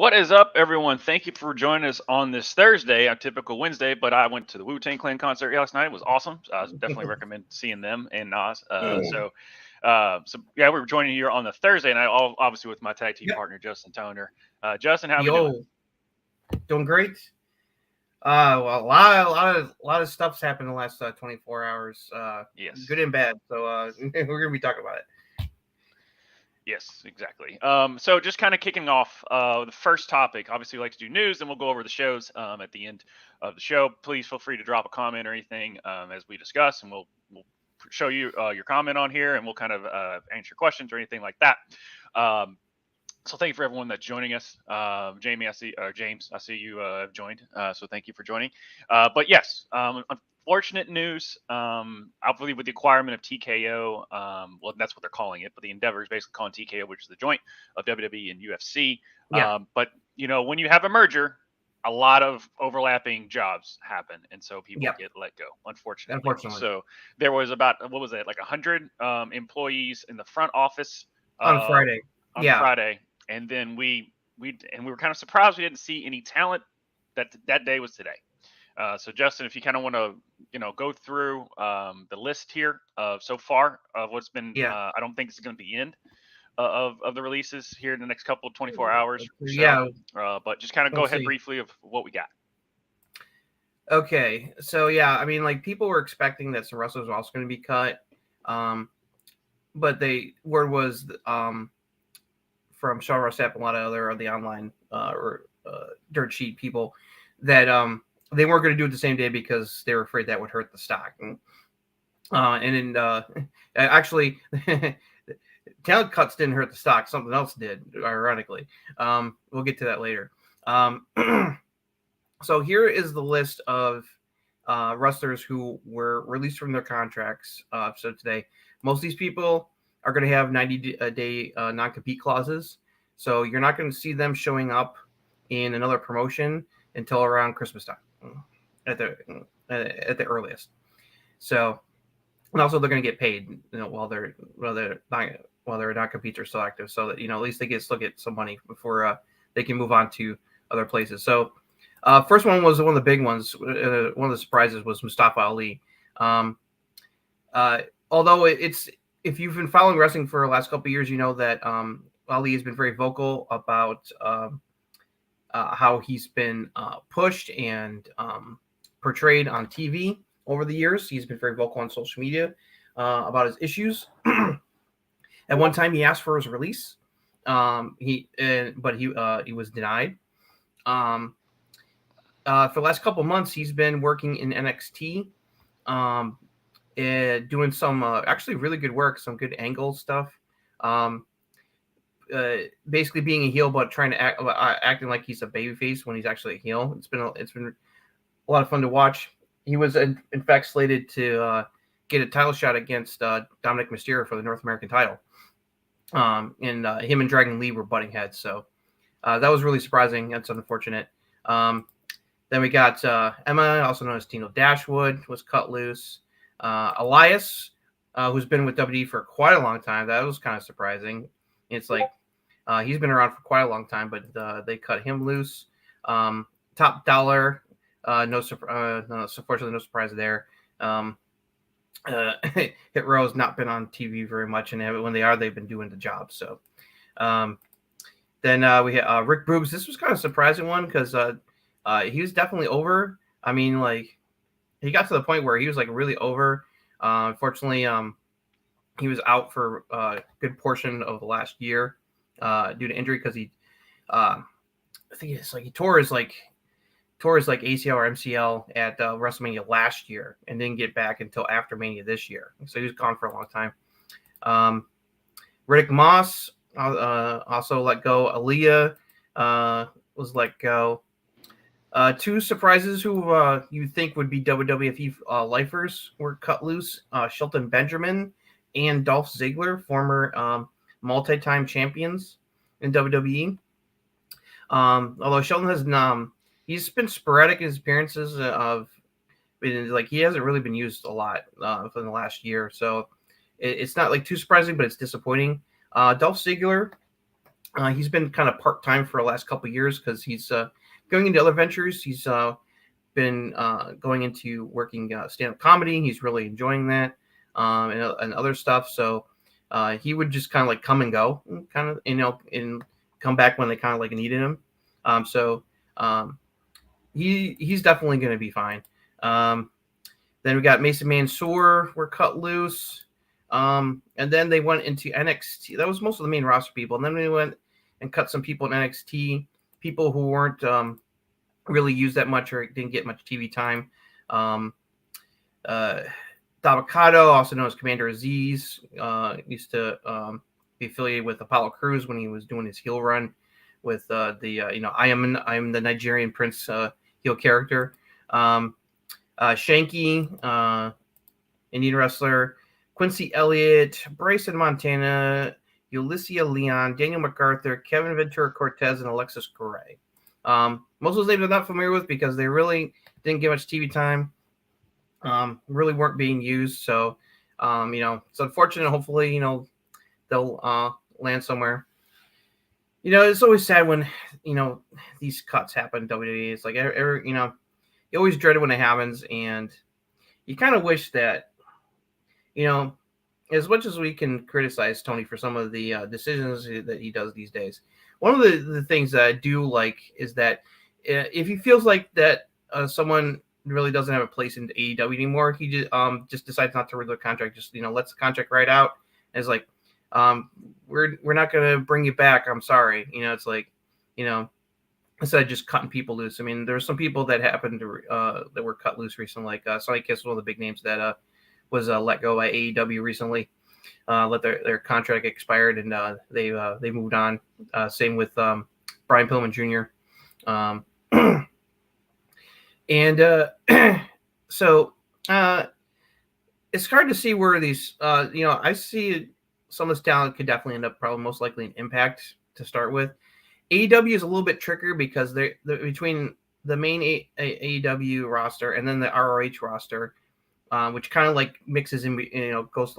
What is up, everyone? Thank you for joining us on this Thursday, our typical Wednesday. But I went to the Wu-Tang Clan concert last night. It was awesome. I definitely recommend seeing them and Nas. So we're joining you on the Thursday night, obviously with my tag team Yep. partner Justin Toner. Justin, how we doing? Yo, doing great. Well, a lot of stuff's happened in the last 24 hours. Yes. Good and bad. So we're gonna be talking about it. Yes, exactly. So just kind of kicking off the first topic. Obviously, we like to do news, and we'll go over the shows at the end of the show. Please feel free to drop a comment or anything as we discuss, and we'll show you your comment on here, and we'll kind of answer questions or anything like that. So thank you for everyone that's joining us. James, I see you have joined. So thank you for joining. But yes, unfortunate news. I believe with the acquirement of TKO, well, that's what they're calling it, but the Endeavor is basically calling TKO, which is the joint of WWE and UFC. Yeah. But when you have a merger, a lot of overlapping jobs happen, and so people Yep. get let go, unfortunately. Unfortunately. So there was about, what was it, like 100 employees in the front office On Friday. on Yeah. Friday, and then we were kind of surprised we didn't see any talent. That day was today. So Justin, if you kind of want to go through the list here of so far of what's been, Yeah. I don't think it's going to be the end of the releases here in the next couple of 24 hours or so. Yeah. But just kind of go We'll ahead see. briefly of what we got. Okay. So yeah, I mean, like people were expecting that some wrestlers were also going to be cut, but word was from Shaw Rossap and a lot of other of the online dirt sheet people that they weren't going to do it the same day because they were afraid that would hurt the stock. And then actually, talent cuts didn't hurt the stock. Something else did, ironically. We'll get to that later. So here is the list of wrestlers who were released from their contracts. So today, most of these people are going to have 90-day non-compete clauses. So you're not going to see them showing up in another promotion until around Christmas time at the earliest. So, and also they're going to get paid, while their non-competes are still active, so that at least they still get some money before they can move on to other places. So, first one was one of the big ones. One of the surprises was Mustafa Ali. Although if you've been following wrestling for the last couple of years, you know that Ali has been very vocal about how he's been pushed and portrayed on TV over the years. He's been very vocal on social media about his issues. At one time, he asked for his release, but he was denied. For the last couple of months, he's been working in NXT, doing some actually really good work, some good angle stuff. Basically being a heel, but trying to acting like he's a babyface when he's actually a heel. It's been a lot of fun to watch. He was in fact slated to get a title shot against Dominic Mysterio for the North American title. And him and Dragon Lee were butting heads, so that was really surprising. That's unfortunate. Then we got Emma, also known as Tino Dashwood, was cut loose. Elias, who's been with WWE for quite a long time. That was kind of surprising. It's like he's been around for quite a long time, but they cut him loose. Top Dollar, unfortunately, no surprise there. Hit Row has not been on TV very much, and when they are, they've been doing the job. So then we had Rick Boogs. This was kind of a surprising one because he was definitely over. I mean, like he got to the point where he was like really over. Unfortunately, he was out for a good portion of the last year due to injury because I think it's like he tore his ACL or MCL at WrestleMania last year and didn't get back until after Mania this year. So he was gone for a long time. Riddick Moss also let go. Aaliyah was let go. Two surprises who you think would be WWF lifers were cut loose. Shelton Benjamin and Dolph Ziggler, former multi-time champions in WWE. Although Shelton has he's been sporadic in his appearances he hasn't really been used a lot for the last year. So it's not like too surprising, but it's disappointing. Dolph Ziggler He's been kind of part-time for the last couple of years because he's going into other ventures. He's been going into working stand-up comedy. He's really enjoying that and other stuff. So he would just kind of like come and go, kind of, and come back when they kind of like needed him. He's definitely going to be fine. Then we got Mason Mansoor were cut loose. And then they went into NXT. That was most of the main roster people. And then we went and cut some people in NXT, people who weren't really used that much or didn't get much TV time. Dabakato, also known as Commander Aziz, used to be affiliated with Apollo Crews when he was doing his heel run with I am the Nigerian Prince heel character. Shanky, Indian wrestler, Quincy Elliott, Bryson Montana, Ulysses Leon, Daniel MacArthur, Kevin Ventura Cortez, and Alexis Correa. Most of those names I'm not familiar with because they really didn't get much TV time. Really weren't being used. So, it's unfortunate. Hopefully, they'll land somewhere. It's always sad when, these cuts happen in WWE. It's like, you always dread it when it happens. And you kind of wish that, as much as we can criticize Tony for some of the decisions that he does these days, one of the things that I do like is that if he feels like that someone really doesn't have a place in AEW anymore, he just decides not to renew the contract. Just lets the contract right out. And it's like, we're not gonna bring you back. I'm sorry. It's like, instead of just cutting people loose. I mean, there were some people that happened to that were cut loose recently. Like Sonny Kiss, one of the big names that was let go by AEW recently. Let their contract expired and they moved on. Same with Brian Pillman Jr. So it's hard to see where these. I see some of this talent could definitely end up probably most likely in Impact to start with. AEW is a little bit trickier because they're between the main AEW roster and then the ROH roster. Which kind of like mixes in, goes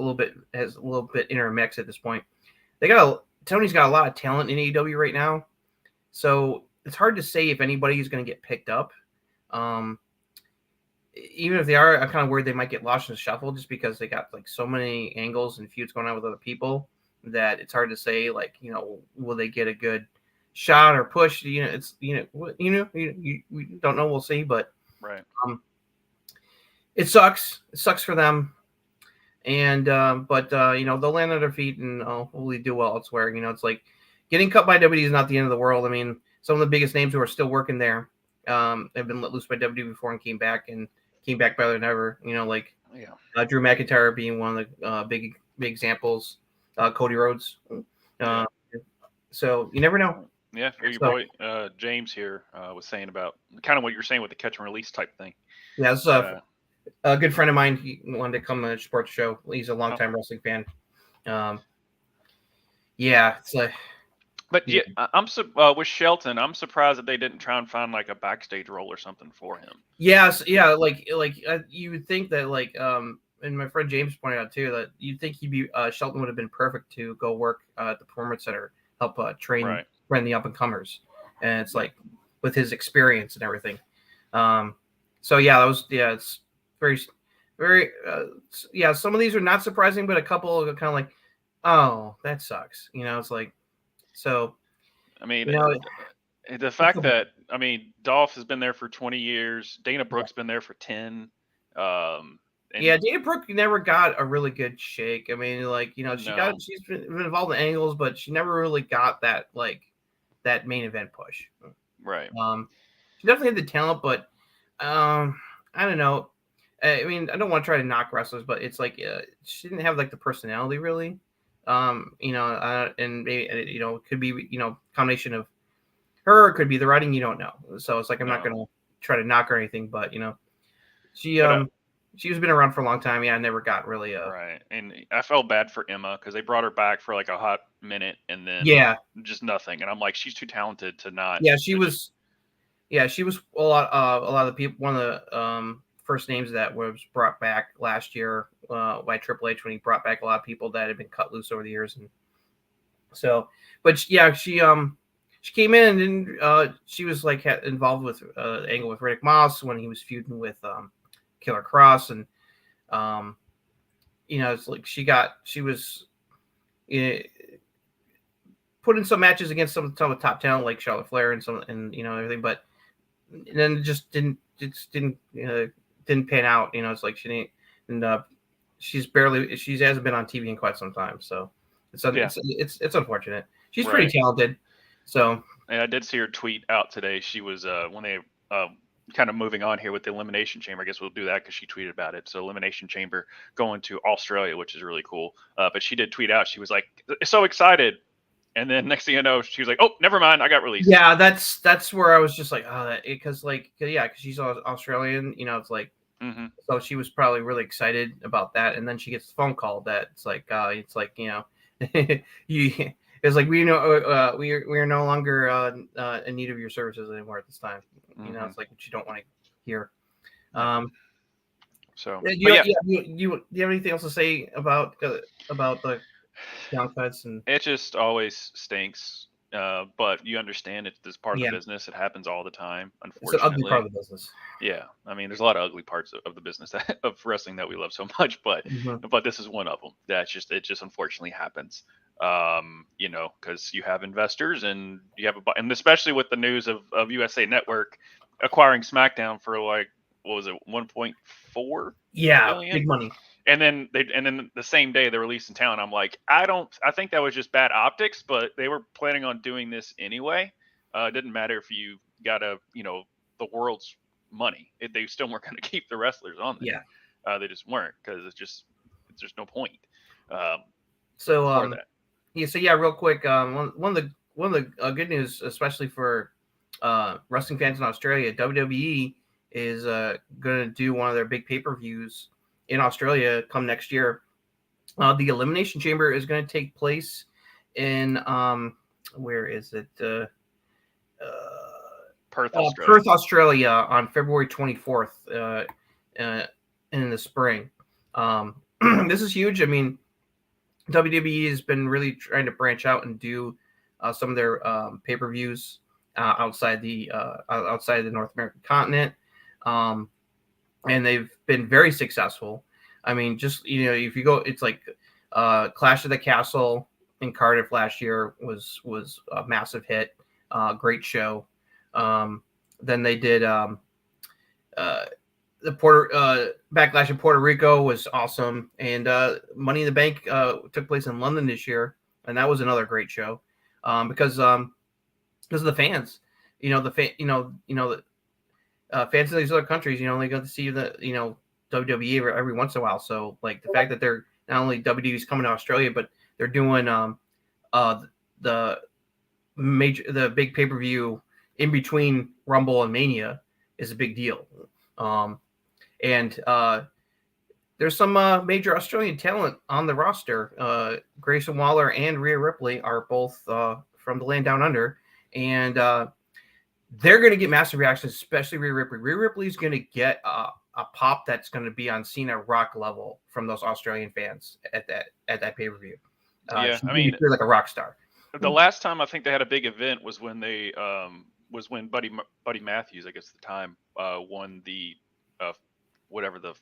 has a little bit intermix at this point. Tony's got a lot of talent in AEW right now, so it's hard to say if anybody is going to get picked up. Even if they are, I'm kind of worried they might get lost in the shuffle just because they got like so many angles and feuds going on with other people that it's hard to say like, will they get a good shot or push? We don't know. We'll see, but right. It sucks. It sucks for them. And but they'll land on their feet and hopefully do well elsewhere. It's like getting cut by WWE is not the end of the world. I mean, some of the biggest names who are still working there have been let loose by WWE before and came back better than ever. Drew McIntyre being one of the big examples. Cody Rhodes. So you never know. Yeah, your boy James here was saying about kind of what you're saying with the catch and release type thing. Yeah, it's a good friend of mine. He wanted to come on a sports show. He's a longtime wrestling fan. It's like. But yeah, I'm with Shelton. I'm surprised that they didn't try and find like a backstage role or something for him. Yes, yeah, like you would think that and my friend James pointed out too that you'd think Shelton would have been perfect to go work at the Performance Center, help train the up and comers, and it's like with his experience and everything. So yeah, it's very, very some of these are not surprising, but a couple are kind of like, oh, that sucks. It's like. So, I mean, the fact that Dolph has been there for 20 years, Dana Brooke's been there for 10. Dana Brooke never got a really good shake. I mean, she's been involved in angles, but she never really got that that main event push. Right. She definitely had the talent, but I don't know. I mean, I don't want to try to knock wrestlers, but it's like she didn't have the personality really. And maybe it could be combination of her, it could be the writing, you don't know. So it's like I'm not gonna try to knock her or anything, but she's been around for a long time. I never got really right. And I felt bad for Emma because they brought her back for like a hot minute and then just nothing. And I'm like, she's too talented to not. Yeah, she was a lot of the people. One of the first names that was brought back last year by Triple H when he brought back a lot of people that had been cut loose over the years, and So, but yeah, she came in and she was like involved with angle with Riddick Moss when he was feuding with Killer Cross, and it's like she was uh, put in some matches against some of the top talent like Charlotte Flair and everything, but then it just didn't pan out. It's like she didn't, and she hasn't been on TV in quite some time, so it's unfortunate. She's pretty talented, so. And I did see her tweet out today. She was when they kind of moving on here with the Elimination Chamber. I guess we'll do that because she tweeted about it. So Elimination Chamber going to Australia, which is really cool. But she did tweet out. She was like so excited, and then next thing you know, she was like, "Oh, never mind, I got released." Yeah, that's where I was just like, because she's Australian. It's like. Mm-hmm. So she was probably really excited about that, and then she gets the phone call that it's like it's like we are no longer in need of your services anymore at this time. Mm-hmm. It's like what you don't want to hear. So do you have anything else to say about the downcuts? And it just always stinks. But you understand it's this part of the business. It happens all the time, unfortunately. It's an ugly part of the business. Yeah. I mean, there's a lot of ugly parts of the business of wrestling that we love so much, but this is one of them. It just unfortunately happens. Because you have investors and you have and especially with the news of USA Network acquiring SmackDown for like, what was it, 1.4 billion? Big money. And then the same day they released in town. I'm like, I think that was just bad optics, but they were planning on doing this anyway. It didn't matter if you got the world's money. They still weren't going to keep the wrestlers on there. Yeah. They just weren't, because it's just no point. Real quick, one of the good news, especially for wrestling fans in Australia, WWE is going to do one of their big pay-per-views in Australia come next year. The Elimination Chamber is going to take place in where is it? Perth, Australia. Perth, Australia, on February 24th in the spring. This is huge. I mean, WWE has been really trying to branch out and do some of their pay-per-views outside the North American continent. And they've been very successful. I mean, just, if you go, it's like Clash of the Castle in Cardiff last year was a massive hit. Great show. Then they did the Backlash in Puerto Rico was awesome. And Money in the Bank took place in London this year. And that was another great show because of the fans. Fans of these other countries, they got to see WWE every once in a while. So like the fact that they're not only WWE's coming to Australia, but they're doing the big pay-per-view in between Rumble and Mania is a big deal. And there's some major Australian talent on the roster. Grayson Waller and Rhea Ripley are both from the land down under, and they're going to get massive reactions, especially Rhea Ripley. Rhea Ripley's going to get a pop that's going to be on Cena Rock level from those Australian fans at that pay-per-view. I mean, like a rock star. The last time I think they had a big event was when they Buddy Matthews, I guess at the time, won the whatever the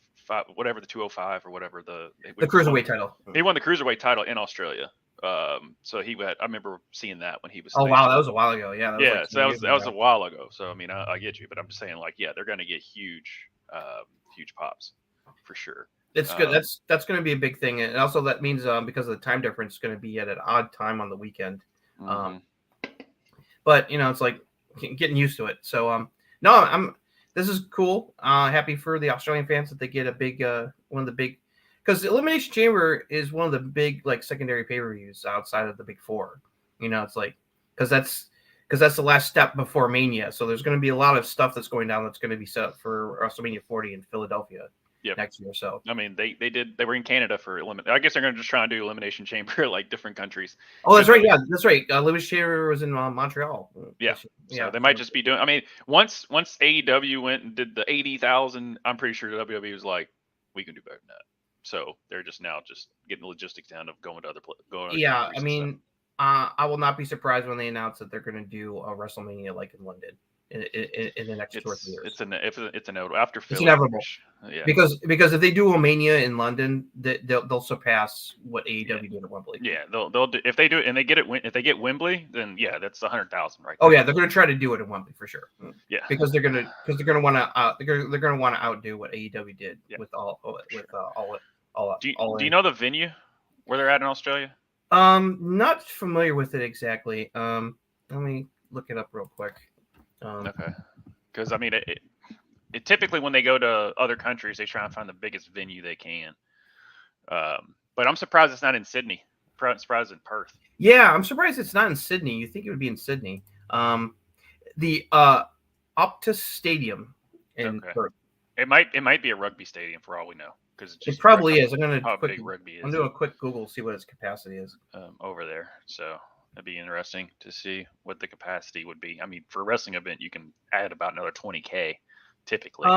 205 or whatever the cruiserweight title. He won the cruiserweight title in Australia. So I remember seeing that when he was. Oh wow, that was a while ago. Yeah. That was a while ago. So I mean, I get you, but I'm just saying, like, they're going to get huge pops for sure. It's good. That's going to be a big thing, and also that means because of the time difference, it's going to be at an odd time on the weekend. But it's like getting used to it. So this is cool. Happy for the Australian fans that they get a big one of the big, because the Elimination Chamber is one of the big like secondary pay-per-views outside of the big four. It's like because that's the last step before Mania. So there's going to be a lot of stuff that's going down that's going to be set up for WrestleMania 40 in Philadelphia next year. So I mean, they were in Canada for I guess they're going to just try and do Elimination Chamber like different countries. Oh, that's right. Yeah, that's right. Elimination Chamber was in Montreal. Yeah. So they might just be doing. I mean, once AEW went and did the 80,000, I'm pretty sure WWE was like, we can do better than that. So they're just now getting the logistics down of going to other places. Yeah, I mean, I will not be surprised when they announce that they're going to do a WrestleMania like in London in the next 2 or 3 years. It's inevitable after Philly. It's inevitable. Yeah. Because if they do a Mania in London, they'll surpass what AEW did at Wembley. Yeah, they'll do, if they do it and they get it. If they get Wembley, then yeah, that's 100,000 right Oh there. yeah, they're going to try to do it in Wembley for sure. Yeah, because they're going to want to outdo what AEW did with all. Do you know the venue where they're at in Australia? Not familiar with it exactly. Let me look it up real quick. Okay, because I mean, it typically when they go to other countries, they try and find the biggest venue they can. But I'm surprised it's not in Sydney. I'm surprised it's in Perth. Yeah, I'm surprised it's not in Sydney. You think it would be in Sydney? The Optus Stadium in Perth. It might be a rugby stadium for all we know. It probably is. I'm going to do a quick Google, see what its capacity is over there. So that'd be interesting to see what the capacity would be. I mean, for a wrestling event, you can add about another 20K typically.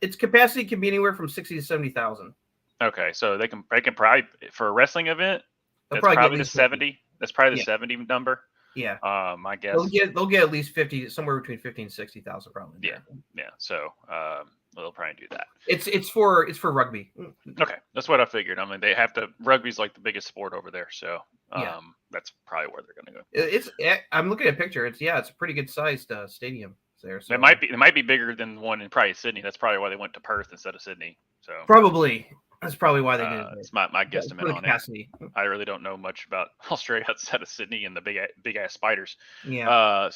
Its capacity can be anywhere from 60 to 70,000. Okay, so they can probably for a wrestling event. That's probably the 70. That's probably the 70 number. Yeah. I guess they'll get at least 50, somewhere between 50 and 60,000 probably. Yeah. So they'll probably do that. It's for rugby. Okay, that's what I figured. I mean, they have to. Rugby's like the biggest sport over there, so that's probably where they're going to go. I'm looking at a picture. It's a pretty good sized stadium there. So it might be bigger than the one in probably Sydney. That's probably why they went to Perth instead of Sydney. So probably. That's probably why they did it. It's my guesstimate on it. I really don't know much about Australia outside of Sydney and the big ass spiders. Yeah.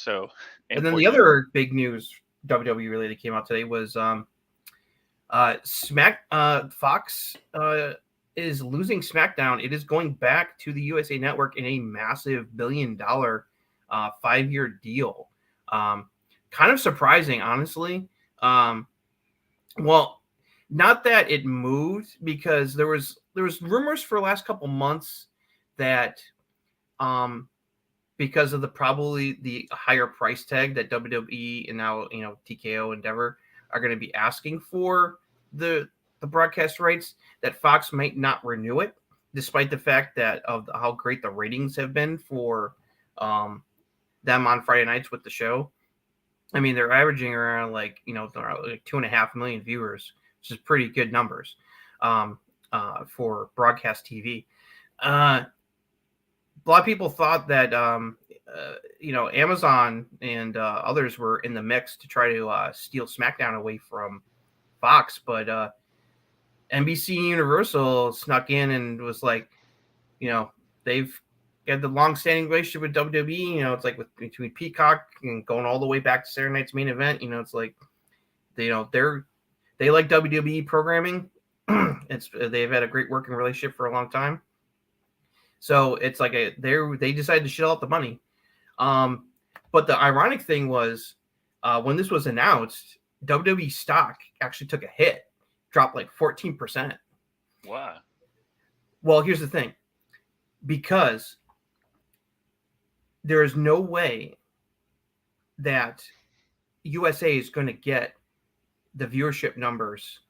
And then the other big news WWE related came out today was Fox is losing SmackDown. It is going back to the USA Network in a massive $1 billion 5-year deal. Kind of surprising, honestly. Well, not that it moved, because there was rumors for the last couple months that because of the higher price tag that WWE and now TKO Endeavor are going to be asking for the broadcast rights, that Fox might not renew it, despite the fact that of how great the ratings have been for them on Friday nights with the show. I mean, they're averaging around like 2.5 million viewers, which is pretty good numbers for broadcast TV. A lot of people thought that Amazon and others were in the mix to try to steal SmackDown away from Fox, but NBC Universal snuck in and was like, they've got the long-standing relationship with WWE. It's like between Peacock and going all the way back to Saturday Night's Main Event. It's like they like WWE programming. They've had a great working relationship for a long time. So it's like they decided to shell out the money. But the ironic thing was when this was announced, WWE stock actually took a hit, dropped like 14%. Wow. Well, here's the thing. Because there is no way that USA is going to get the viewership numbers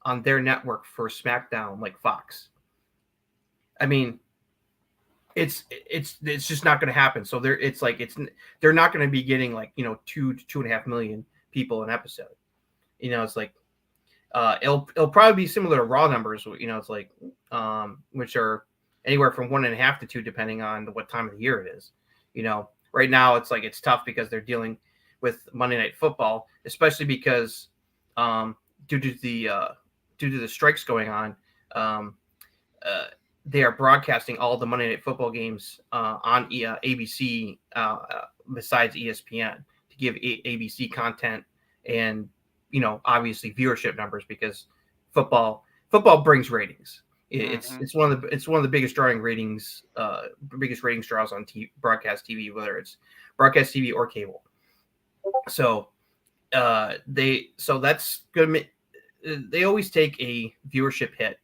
on their network for SmackDown like Fox. I mean, it's just not going to happen. So they're not going to be getting like 2 to 2.5 million people an episode. It's like it'll probably be similar to Raw numbers. It's like which are anywhere from 1.5 to 2 depending on what time of the year it is. Right now it's tough because they're dealing with Monday Night Football, especially because due to the strikes going on, they are broadcasting all the Monday Night Football games on ABC besides ESPN to give ABC content and obviously viewership numbers, because football brings ratings. It's one of the biggest ratings draws on broadcast TV, whether it's broadcast TV or cable. So that's good. They always take a viewership hit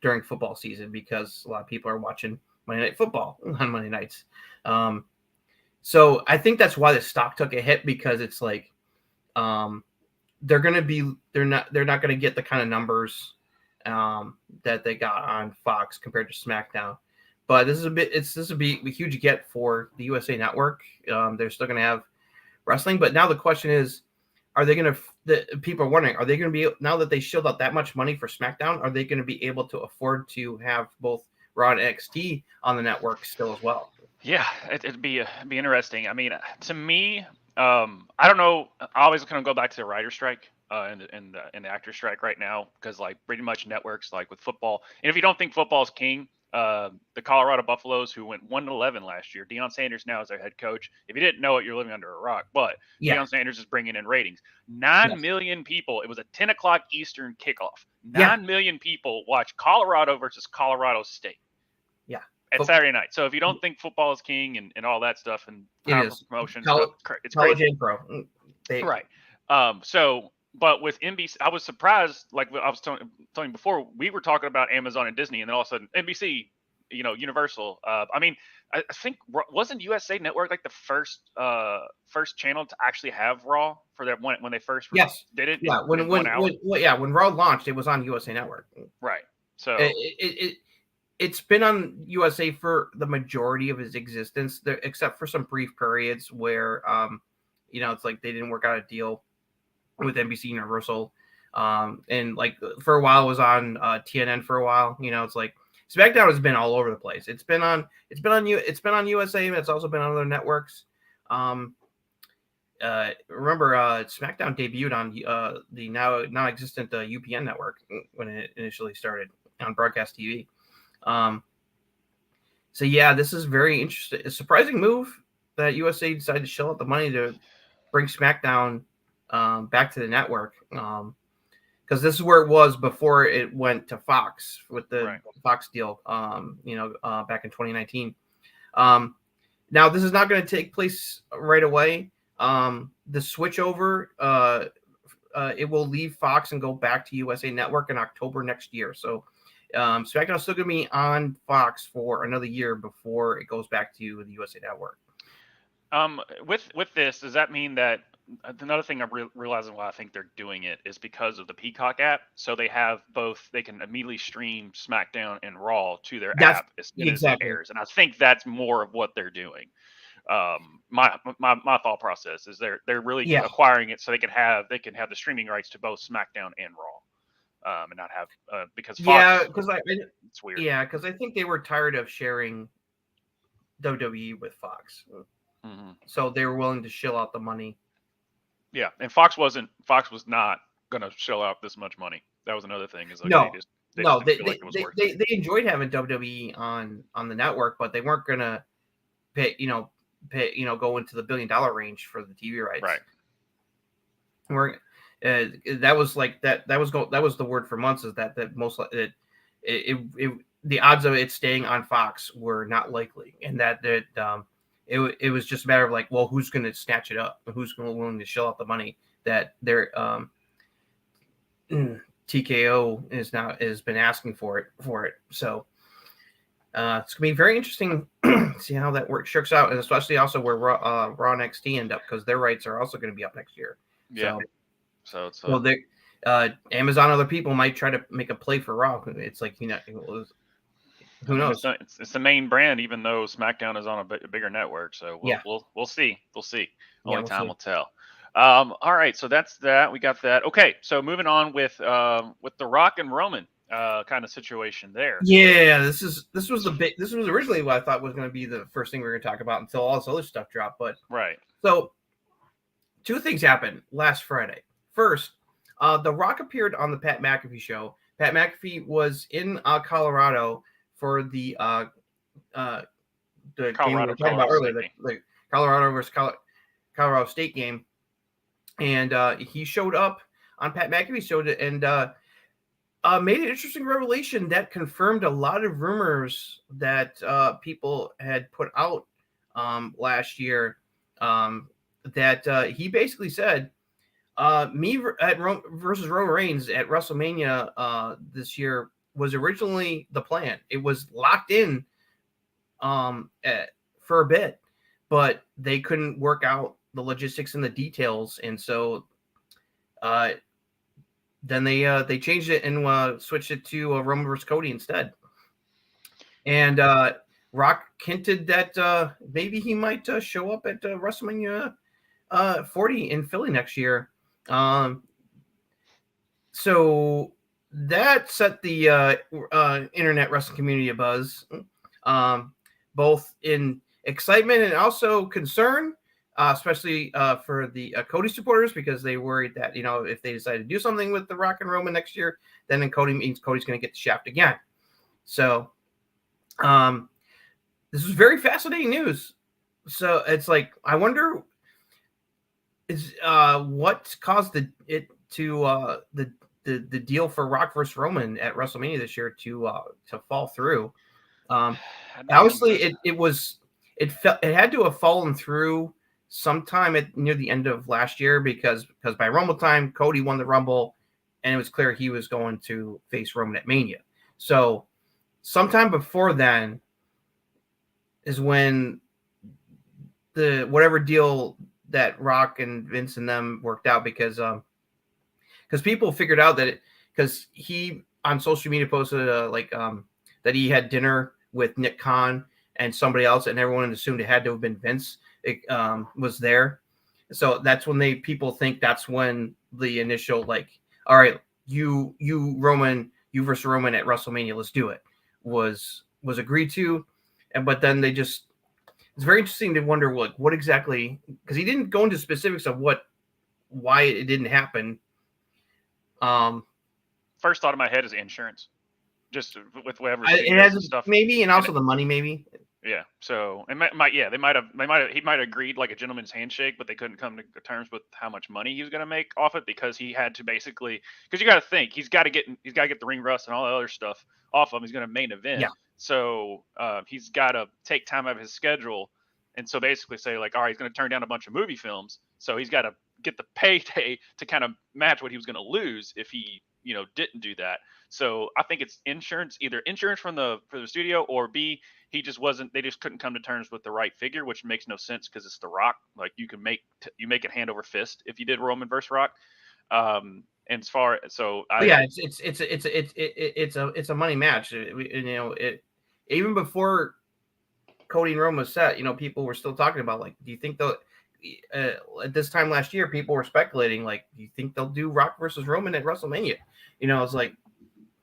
during football season because a lot of people are watching Monday Night Football on Monday nights. So I think that's why the stock took a hit, because it's like they're not going to get the kind of numbers that they got on Fox compared to SmackDown. But this will be a huge get for the USA Network. They're still going to have wrestling, but now the question is, are they going to? The people are wondering, are they going to be, now that they shelled out that much money for SmackDown, are they going to be able to afford to have both Raw and NXT on the network still as well? Yeah, it'd be interesting. I mean, to me, I don't know. I always kind of go back to the writer strike and the actor strike right now, because like pretty much networks, like with football, and if you don't think football's king, the Colorado Buffaloes, who went 1-11 last year, Deion Sanders now is their head coach. If you didn't know it, you're living under a rock. But Yeah. Deion Sanders is bringing in ratings. 9 million people. It was a 10 o'clock Eastern kickoff. 9 million people watch Colorado versus Colorado State. Yeah. At Saturday night. So if you don't think football is king and all that stuff and powerful promotions, it's crazy. And pro. Right. But with NBC, I was surprised. Like I was telling you before, we were talking about Amazon and Disney, and then all of a sudden NBC, Universal. I mean, I think wasn't USA Network like the first channel to actually have Raw for that when they first did it? Yeah, when Raw launched, it was on USA Network. Right. So it's been on USA for the majority of its existence, except for some brief periods where, it's like they didn't work out a deal with NBC Universal. And like for a while it was on TNN for a while. It's like SmackDown has been all over the place. It's been on USA, but it's also been on other networks. Remember SmackDown debuted on the now non-existent UPN network when it initially started on broadcast TV. So yeah, this is very interesting. A surprising move that USA decided to shell out the money to bring SmackDown back to the network, because this is where it was before it went to Fox with the Fox deal, back in 2019. Now this is not going to take place right away. The switch over, it will leave Fox and go back to USA Network in October next year. So SmackDown is still going to be on Fox for another year before it goes back to the USA Network. With this, does that mean that another thing I'm realizing why I think they're doing it is because of the Peacock app? So they have both; they can immediately stream SmackDown and Raw to their app as soon as it airs, and I think that's more of what they're doing. My thought process is they're really acquiring it so they can have the streaming rights to both SmackDown and Raw. And not have because Fox it's weird. Yeah, because I think they were tired of sharing WWE with Fox, so they were willing to shell out the money. Yeah, and Fox was not going to shell out this much money. That was another thing. Is like they enjoyed having WWE on the network, but they weren't going to pay go into the $1 billion range for the TV rights. Right. That was the word for months, is that most the odds of it staying on Fox were not likely, and that it was just a matter of like, well, who's going to snatch it up, who's willing to shell out the money that their TKO has been asking for it. So it's gonna be very interesting to see how that shakes out, and especially also where Raw NXT end up, because their rights are also going to be up next year. Yeah. So Amazon, other people might try to make a play for Raw. It's like, who knows? It's the main brand, even though SmackDown is on a bigger network. So we'll see. Only time will tell. All right, so that's that. We got that. Okay, so moving on with The Rock and Roman kind of situation there. Yeah, this was originally what I thought was going to be the first thing we were going to talk about until all this other stuff dropped. But so two things happened last Friday. First, The Rock appeared on the Pat McAfee show. Pat McAfee was in Colorado for the game we were talking about earlier, the Colorado versus Colorado State game, and he showed up on Pat McAfee's show and made an interesting revelation that confirmed a lot of rumors that people had put out last year. That he basically said, me versus Roman Reigns at WrestleMania this year was originally the plan. It was locked in for a bit, but they couldn't work out the logistics and the details, and so then they changed it and switched it to Roman versus Cody instead. And Rock hinted that maybe he might show up at WrestleMania 40 in Philly next year. So that set the internet wrestling community abuzz, both in excitement and also concern, especially for the Cody supporters, because they worried that, if they decide to do something with the Rock and Roman next year, then in Cody means Cody's going to get the shaft again. So this was very fascinating news. So it's like, I wonder what caused it to the deal for Rock versus Roman at WrestleMania this year to fall through. Obviously, it had to have fallen through sometime near the end of last year because by Rumble time, Cody won the Rumble, and it was clear he was going to face Roman at Mania. So sometime before then is when the whatever deal that Rock and Vince and them worked out, because people figured out that because he on social media posted that he had dinner with Nick Khan and somebody else, and everyone assumed it had to have been Vince. It was there, so that's when people think that's when the initial all right, you Roman, you versus Roman at WrestleMania, let's do it, was agreed to, but then it's very interesting to wonder what exactly, because he didn't go into specifics of why it didn't happen. First thought in my head is insurance, just with whatever it has stuff, maybe, and also the money, maybe. Yeah. So he might have agreed like a gentleman's handshake, but they couldn't come to terms with how much money he was going to make off it, because he had to basically, because you got to think he's got to get the ring rust and all the other stuff off him. He's going to main event. Yeah. So he's got to take time out of his schedule. And so basically say all right, he's going to turn down a bunch of movie films. So he's got to get the payday to kind of match what he was going to lose if he, didn't do that. So I think it's insurance, either insurance for the studio, or B, they just couldn't come to terms with the right figure, which makes no sense because it's The Rock. Like you make it hand over fist if you did Roman versus Rock. And it's a money match. Even before Cody and Roman was set, people were still talking about do you think at this time last year, people were speculating do you think they'll do Rock versus Roman at WrestleMania? It's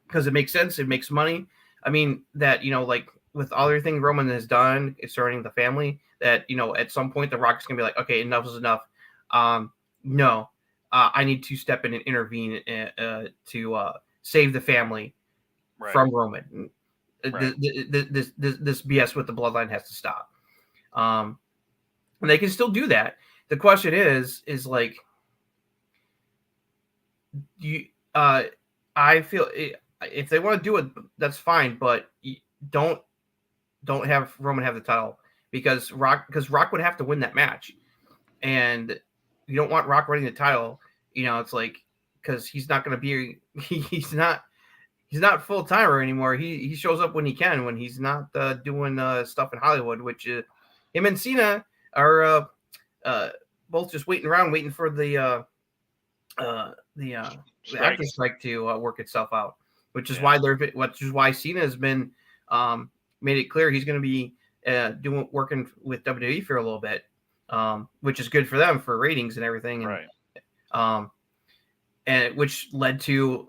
because it makes sense, it makes money. I mean that with all everything Roman has done concerning the family, that at some point the Rock is gonna be like, okay, enough is enough. No, I need to step in and intervene to save the family from Roman. Right. This BS with the bloodline has to stop. And they can still do that. The question is I feel if they want to do it, that's fine, but don't have Roman have the title, because Rock would have to win that match, and you don't want Rock winning the title. It's because he's not going to be he's not full timer anymore. He shows up when he can, when he's not doing stuff in Hollywood, which him and Cena are both just waiting for the actors strike to work itself out, which is why Cena has been made it clear he's going to be working with WWE for a little bit, which is good for them for ratings and everything, and and which led to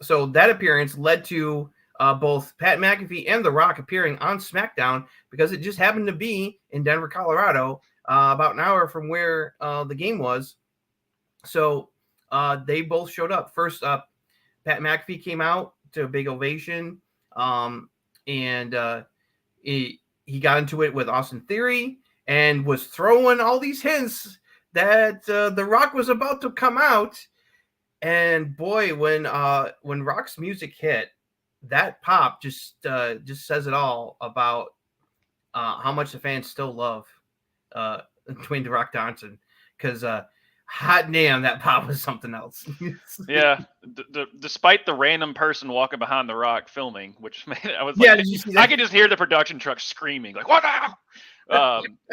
so that appearance led to both Pat McAfee and The Rock appearing on SmackDown, because it just happened to be in Denver, Colorado, about an hour from where the game was. So they both showed up. First up, Pat McAfee came out to a big ovation, and he got into it with Austin Theory and was throwing all these hints that The Rock was about to come out. And boy, when Rock's music hit, that pop just says it all about how much the fans still love Dwayne The Rock Johnson, because hot damn, that pop was something else. Yeah, despite the random person walking behind The Rock filming, which I was I could just hear the production truck screaming what the hell?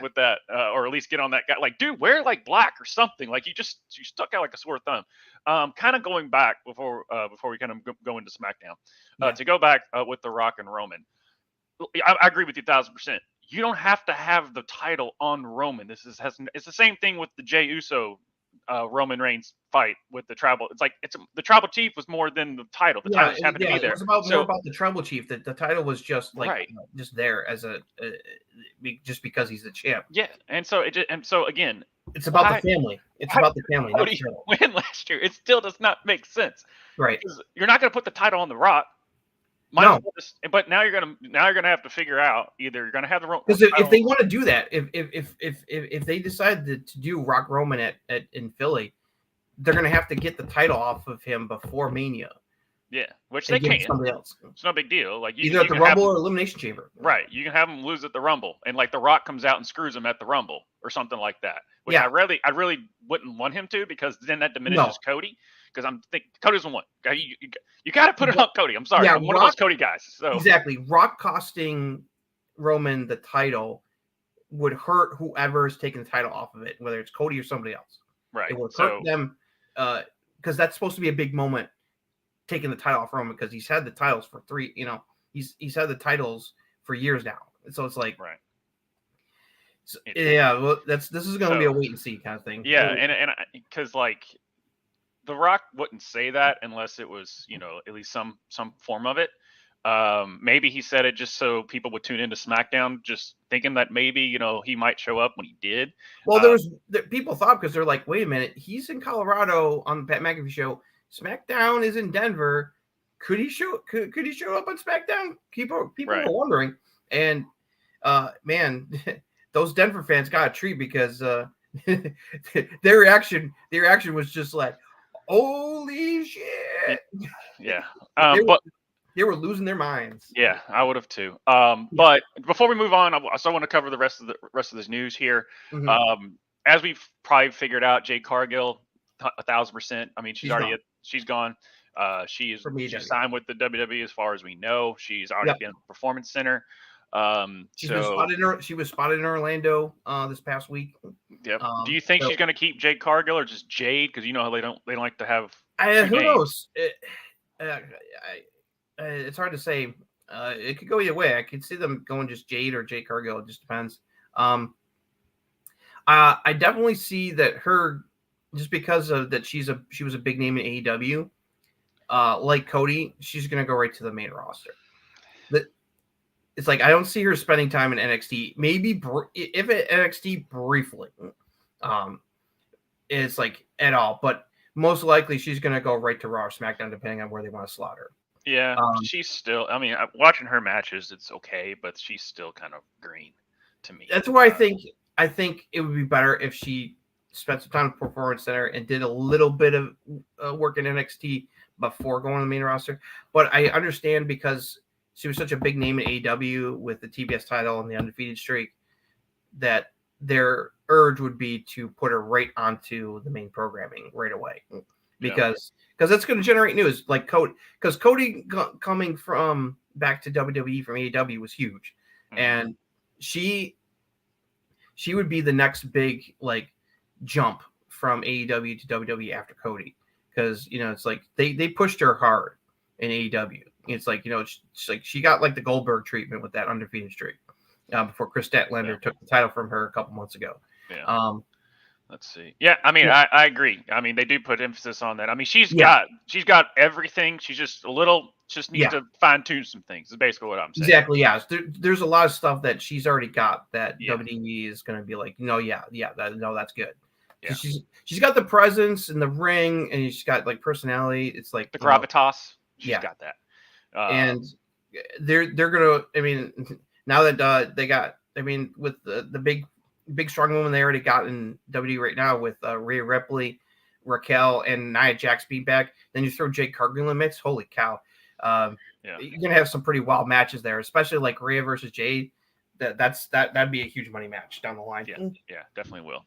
With that, or at least get on that guy, dude, wear black or something. You stuck out like a sore thumb. Kind of going back before we kind of go into SmackDown, to go back with The Rock and Roman. I agree with you 1,000%. You don't have to have the title on Roman. It's the same thing with the Jey Uso Roman Reigns fight with the tribal. It's like the tribal chief was more than the title. The title just happened to be there. It was more about the tribal chief. That the title was just like just there as just because he's the champ. Yeah, and so again, it's about the family. It's about the family. How do you win last year? It still does not make sense. Right. You're not going to put the title on The Rock. No. But now you're gonna have to figure out either you're gonna have the because if they want to do that, if they decide to do Rock Roman in Philly, they're gonna have to get the title off of him before Mania. Yeah, which they can. Somebody else. It's no big deal. Like either at the Rumble or Elimination Chamber. Right. You can have them lose at the Rumble, and like The Rock comes out and screws him at the Rumble or something like that. Which I really wouldn't want him to, because then that diminishes Cody. Because I'm thinking Cody's the one. You got to put it on Cody. I'm sorry. I'm one of those Cody guys. So exactly, Rock costing Roman the title would hurt whoever's taking the title off of it, whether it's Cody or somebody else. Right. It would hurt them because that's supposed to be a big moment, taking the title off Roman, because he's had the titles for he's had the titles for years now. So it's like So, well, this is going to be a wait and see kind of thing. Yeah, and because like The Rock wouldn't say that unless it was at least some form of it. Maybe he said it just so people would tune into SmackDown, just thinking that maybe he might show up when he did. Well, people thought, because they're like, wait a minute, he's in Colorado on the Pat McAfee show. SmackDown is in Denver. Could he show up on SmackDown? People were wondering, and man, those Denver fans got a treat, because their reaction was just like, holy shit! Yeah, but they were losing their minds. Yeah, I would have too. But before we move on, I still want to cover the rest of this news here. Mm-hmm. As we've probably figured out, Jade Cargill, 1,000%. I mean, she's gone. She's signed with the WWE as far as we know. She's already been in the Performance Center. She was spotted in Orlando this past week. Yep. Do you think she's going to keep Jade Cargill or just Jade? Because how they don't like to have. Who knows? It's hard to say. It could go either way. I could see them going just Jade or Jade Cargill. It just depends. I definitely see that her, just because of that she was a big name in AEW. Like Cody, she's going to go right to the main roster. It's like, I don't see her spending time in NXT. Maybe if at NXT briefly, it's like at all. But most likely she's going to go right to Raw or SmackDown, depending on where they want to slot her. Yeah, she's still. I mean, watching her matches, it's okay, but she's still kind of green to me. That's why I think it would be better if she spent some time at Performance Center and did a little bit of work in NXT before going to the main roster. But I understand, because she was such a big name in AEW with the TBS title and the undefeated streak, that their urge would be to put her right onto the main programming right away, because that's going to generate news. Like Cody coming from back to WWE from AEW was huge, and she would be the next big like jump from AEW to WWE after Cody, because it's like they pushed her hard in AEW. It's like, she got like the Goldberg treatment with that undefeated streak before Chris Statlander took the title from her a couple months ago. Yeah. Let's see. Yeah, I mean, I agree. I mean, they do put emphasis on that. I mean, she's got everything. She's just needs to fine tune some things. Is basically what I'm saying. Exactly. Yeah. There's a lot of stuff that she's already got that WWE is going to be like, that's good. Yeah. She's got the presence in the ring, and she's got like personality. It's like the gravitas. She's got that. And they're gonna. I mean, now that they got. I mean, with the big strong woman they already got in WWE right now with Rhea Ripley, Raquel, and Nia Jax being back, then you throw Jade Cargill in the mix. Holy cow! You're gonna have some pretty wild matches there, especially like Rhea versus Jade. That'd be a huge money match down the line. Yeah, definitely will.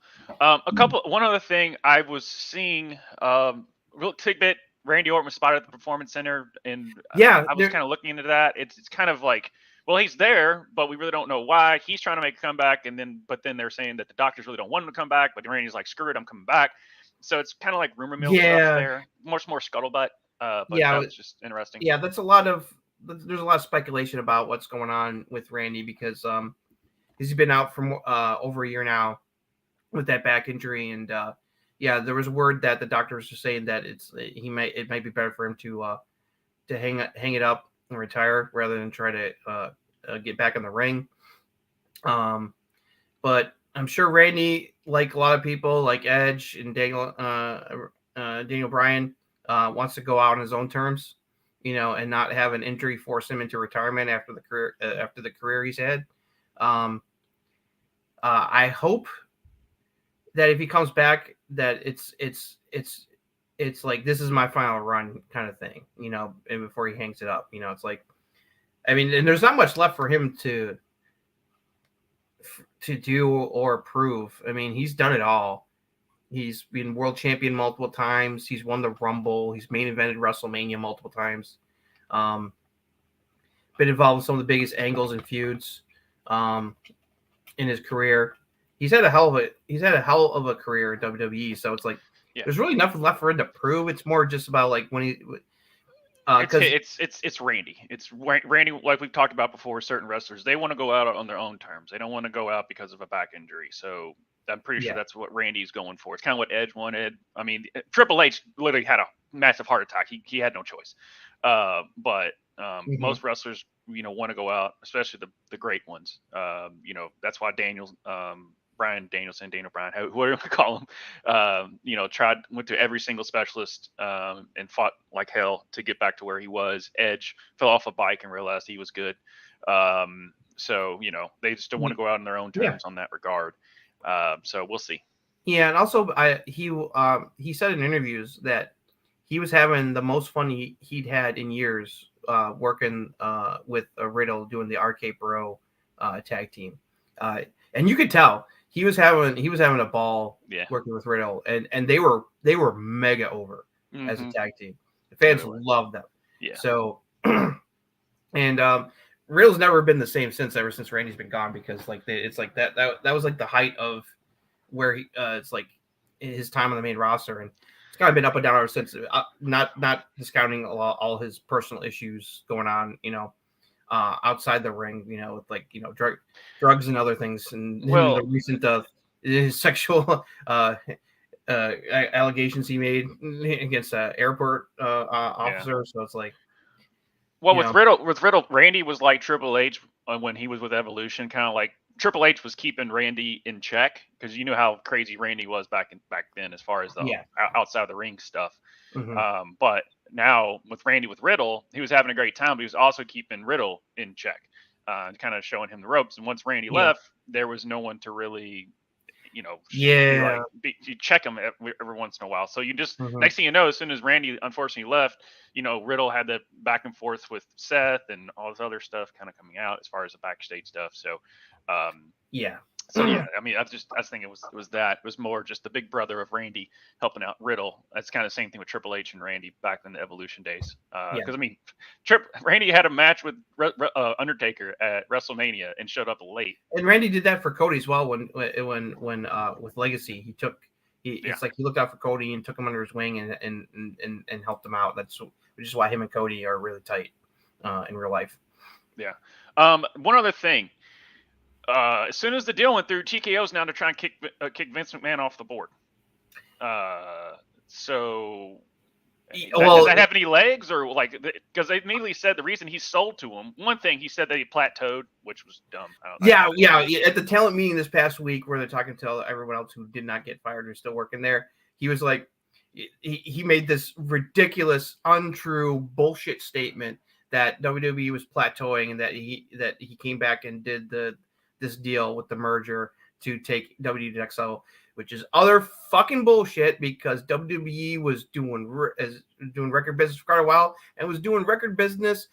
One other thing I was seeing, real tidbit. Randy Orton was spotted at the Performance Center, and I was kind of looking into that. It's kind of like, well, he's there, but we really don't know why. He's trying to make a comeback, but then they're saying that the doctors really don't want him to come back, but Randy's like, screw it, I'm coming back. So it's kind of like rumor mill stuff there. More scuttlebutt. But that was just interesting. Yeah, that's a lot of there's a lot of speculation about what's going on with Randy because he's been out for over a year now with that back injury, and there was word that the doctors are saying that it might be better for him to hang it up and retire rather than try to get back in the ring. But I'm sure Randy, like a lot of people, like Edge and Daniel Bryan, wants to go out on his own terms, and not have an injury force him into retirement after the career he's had. I hope that if he comes back, that it's like, this is my final run kind of thing, and before he hangs it up, it's like, I mean, and there's not much left for him to do or prove. I mean, he's done it all. He's been world champion multiple times. He's won the Rumble. He's main evented WrestleMania multiple times. Been involved in some of the biggest angles and feuds in his career. He's had a hell of a career in WWE. So it's like, there's really nothing left for him to prove. It's more just about like when he. It's Randy. It's Randy, like we've talked about before. Certain wrestlers, they want to go out on their own terms. They don't want to go out because of a back injury. So I'm pretty sure that's what Randy's going for. It's kind of what Edge wanted. I mean, Triple H literally had a massive heart attack. He had no choice. But most wrestlers, want to go out, especially the great ones. That's why Daniel Bryan, Daniel Bryan, whatever you want to call him, went to every single specialist and fought like hell to get back to where he was. Edge fell off a bike and realized he was good. So, they just don't want to go out on their own terms on that regard. So we'll see. Yeah, and also he said in interviews that he was having the most fun he'd had in years working with Riddle doing the RK Bro tag team. And you could tell he was having a ball working with Riddle, and they were mega over as a tag team. The fans loved them. Yeah. So, and Riddle's never been the same ever since Randy's been gone, because like it's like that was like the height of where he it's like his time on the main roster, and it's kind of been up and down ever since. Not discounting all his personal issues going on, outside the ring, with like drugs and other things, and the recent sexual allegations he made against an airport officer. So it's like, with Riddle, Randy was like Triple H when he was with Evolution, kind of like Triple H was keeping Randy in check, because you know how crazy Randy was back then as far as the outside of the ring stuff. But now with Riddle, he was having a great time, but he was also keeping Riddle in check, and kind of showing him the ropes. And once Randy left, there was no one to really, you check him every once in a while. So you just next thing you know, as soon as Randy unfortunately left, Riddle had the back and forth with Seth and all this other stuff kind of coming out as far as the backstage stuff. So So I mean, I think it was more just the big brother of Randy helping out Riddle. That's kind of the same thing with Triple H and Randy back in the Evolution days. Because I mean, Randy had a match with Undertaker at WrestleMania and showed up late. And Randy did that for Cody as well when with Legacy. It's like he looked out for Cody and took him under his wing and helped him out. Which is why him and Cody are really tight in real life. Yeah. One other thing. As soon as the deal went through, TKO's now to try and kick Vince McMahon off the board. So does that have any legs, or like, because they immediately said the reason he sold to him. One thing he said that he plateaued, which was dumb. Yeah. At the talent meeting this past week, where they're talking to everyone else who did not get fired or still working there, he was like, he made this ridiculous, untrue bullshit statement that WWE was plateauing, and that he came back and did this deal with the merger to take WWE to XL, which is other fucking bullshit, because WWE was doing record business for quite a while, and was doing record business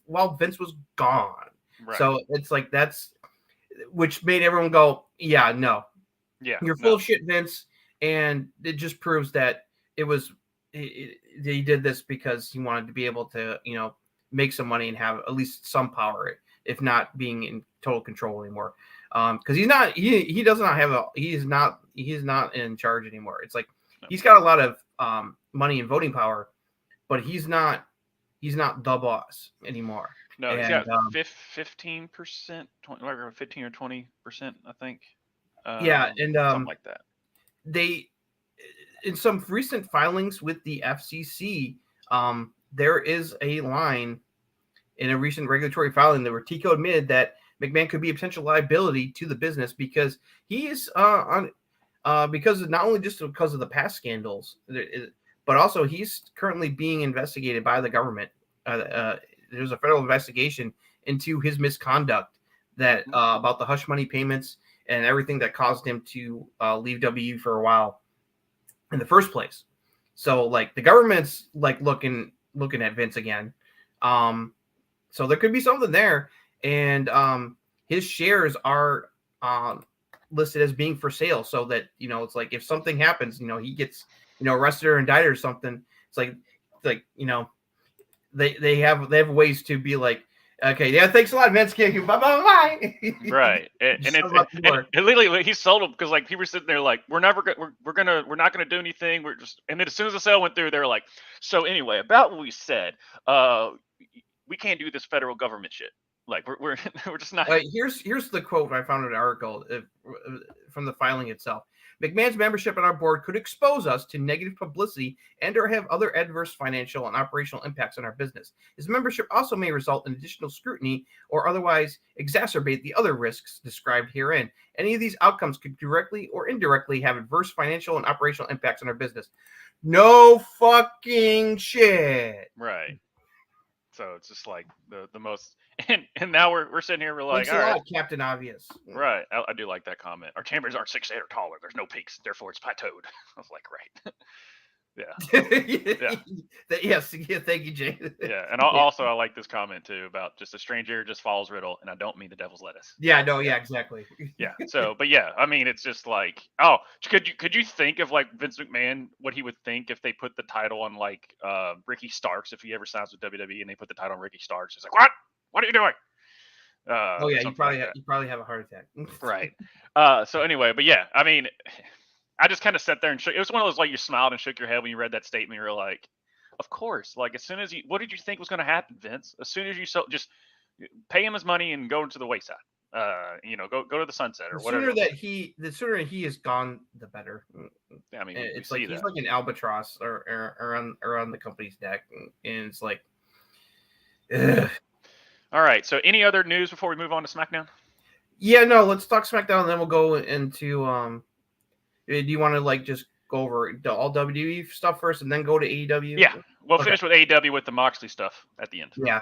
while Vince was gone. Right. So it's like which made everyone go, no. Yeah. You're full of shit, Vince. And it just proves that he did this because he wanted to be able to, make some money and have at least some power, if not being in total control anymore. Because he's not in charge anymore. It's like he's got a lot of money and voting power, but he's not he's not the boss anymore. No, he's And got 15%, 15 or 20%, I think. yeah, and Something like that. They, in some recent filings with the FCC, there is a line in a recent regulatory filing where Tico admitted that McMahon could be a potential liability to the business because he is because not only just because of the past scandals, but also he's currently being investigated by the government. There's a federal investigation into his misconduct that about the hush money payments and everything that caused him to leave WU for a while in the first place. So like the government's like looking at Vince again. So there could be something there, and his shares are listed as being for sale, so that it's like if something happens, he gets arrested or indicted or something. It's like they have ways to be like, okay, yeah, thanks a lot, Vince. Bye bye bye. Right, and literally he sold them because like people were sitting there like we're not gonna do anything. And then as soon as the sale went through, they were like, so anyway, about what we said, we can't do this federal government shit. Like we're just not. Here's the quote I found in an article from the filing itself. McMahon's membership on our board could expose us to negative publicity and or have other adverse financial and operational impacts on our business. His membership also may result in additional scrutiny or otherwise exacerbate the other risks described herein. Any of these outcomes could directly or indirectly have adverse financial and operational impacts on our business. No fucking shit. Right. So it's just like the most, and now we're sitting here, we're like, all right, Captain Obvious. Right. I do like that comment. Our chambers aren't 6'8" or taller. There's no peaks, therefore it's plateaued. I was like, right. Yeah. Yes. Yeah. Thank you, Jay. Yeah. And also, I like this comment too about just a stranger just follows riddle, and I don't mean the devil's lettuce. Yeah. No. Yeah. Exactly. Yeah. So, but yeah, I mean, it's just like, oh, could you think of like Vince McMahon, what he would think if they put the title on like Ricky Starks, if he ever signs with WWE and they put the title on Ricky Starks? It's like, what are you doing? Oh yeah, you probably have a heart attack. Right. So anyway, but yeah, I mean, I just kind of sat there and it was one of those like you smiled and shook your head when you read that statement. You were like, of course. Like as soon as what did you think was going to happen, Vince? As soon as you just pay him his money and go into the wayside. Go to the sunset or whatever. The sooner he is gone, the better. I mean, it's like he's like an albatross or around the company's neck, and it's like. Ugh. All right. So, any other news before we move on to SmackDown? Yeah, no. Let's talk SmackDown, and then we'll go into. Do you want to like just go over the all WWE stuff first, and then go to AEW? Yeah, we'll finish with AEW with the Moxley stuff at the end. Yeah.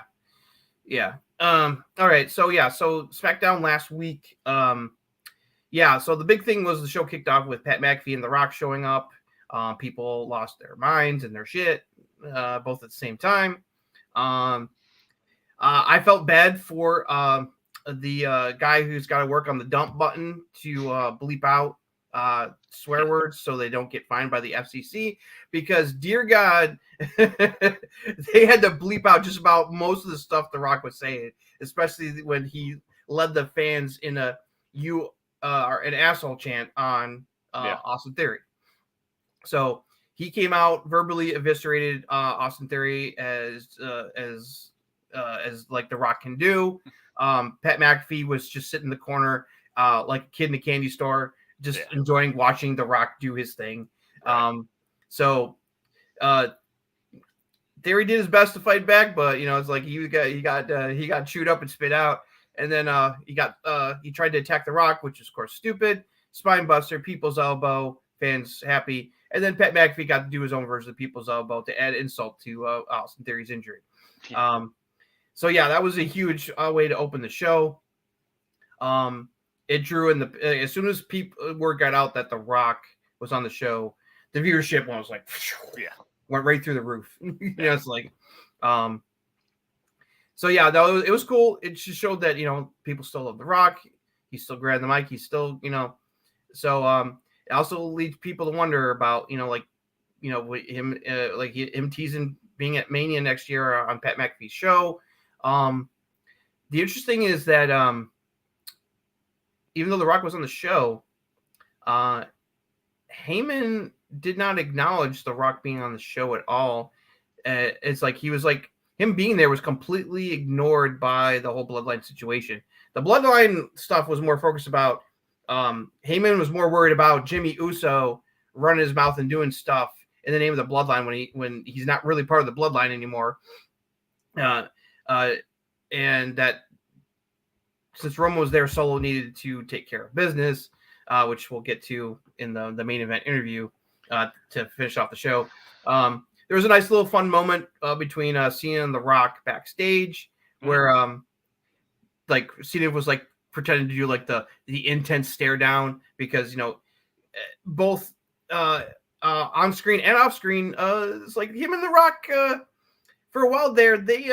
All right. So SmackDown last week. So the big thing was the show kicked off with Pat McAfee and The Rock showing up. People lost their minds and their shit, both at the same time. I felt bad for the guy who's got to work on the dump button to bleep out swear words so they don't get fined by the FCC, because dear God, they had to bleep out just about most of the stuff The Rock was saying, especially when he led the fans in a "you are an asshole" chant on Austin Theory. So he came out, verbally eviscerated Austin Theory as like The Rock can do. Pat McAfee was just sitting in the corner like a kid in a candy store, just enjoying watching The Rock do his thing. Right. Theory did his best to fight back, but it's like he got chewed up and spit out, and then he tried to attack The Rock, which is of course stupid. Spine buster, people's elbow, fans happy, and then Pat McAfee got to do his own version of people's elbow to add insult to Austin Theory's injury. That was a huge way to open the show. It drew in as soon as word got out that The Rock was on the show, the viewership was like, went right through the roof. It's like, it was cool. It just showed that people still love The Rock. He still grabbed the mic. He's still So it also leads people to wonder about him teasing being at Mania next year on Pat McAfee's show. The interesting is that even though The Rock was on the show, Heyman did not acknowledge The Rock being on the show at all. It's like he was like him being there was completely ignored by the whole Bloodline situation. The Bloodline stuff was more focused about Heyman was more worried about Jimmy Uso running his mouth and doing stuff in the name of the Bloodline when he's not really part of the Bloodline anymore. And that since Roman was there, Solo needed to take care of business, which we'll get to in the main event interview to finish off the show. There was a nice little fun moment between Cena and The Rock backstage where like Cena was like pretending to do like the intense stare down because, you know, both on screen and off screen, it's like him and The Rock for a while there, they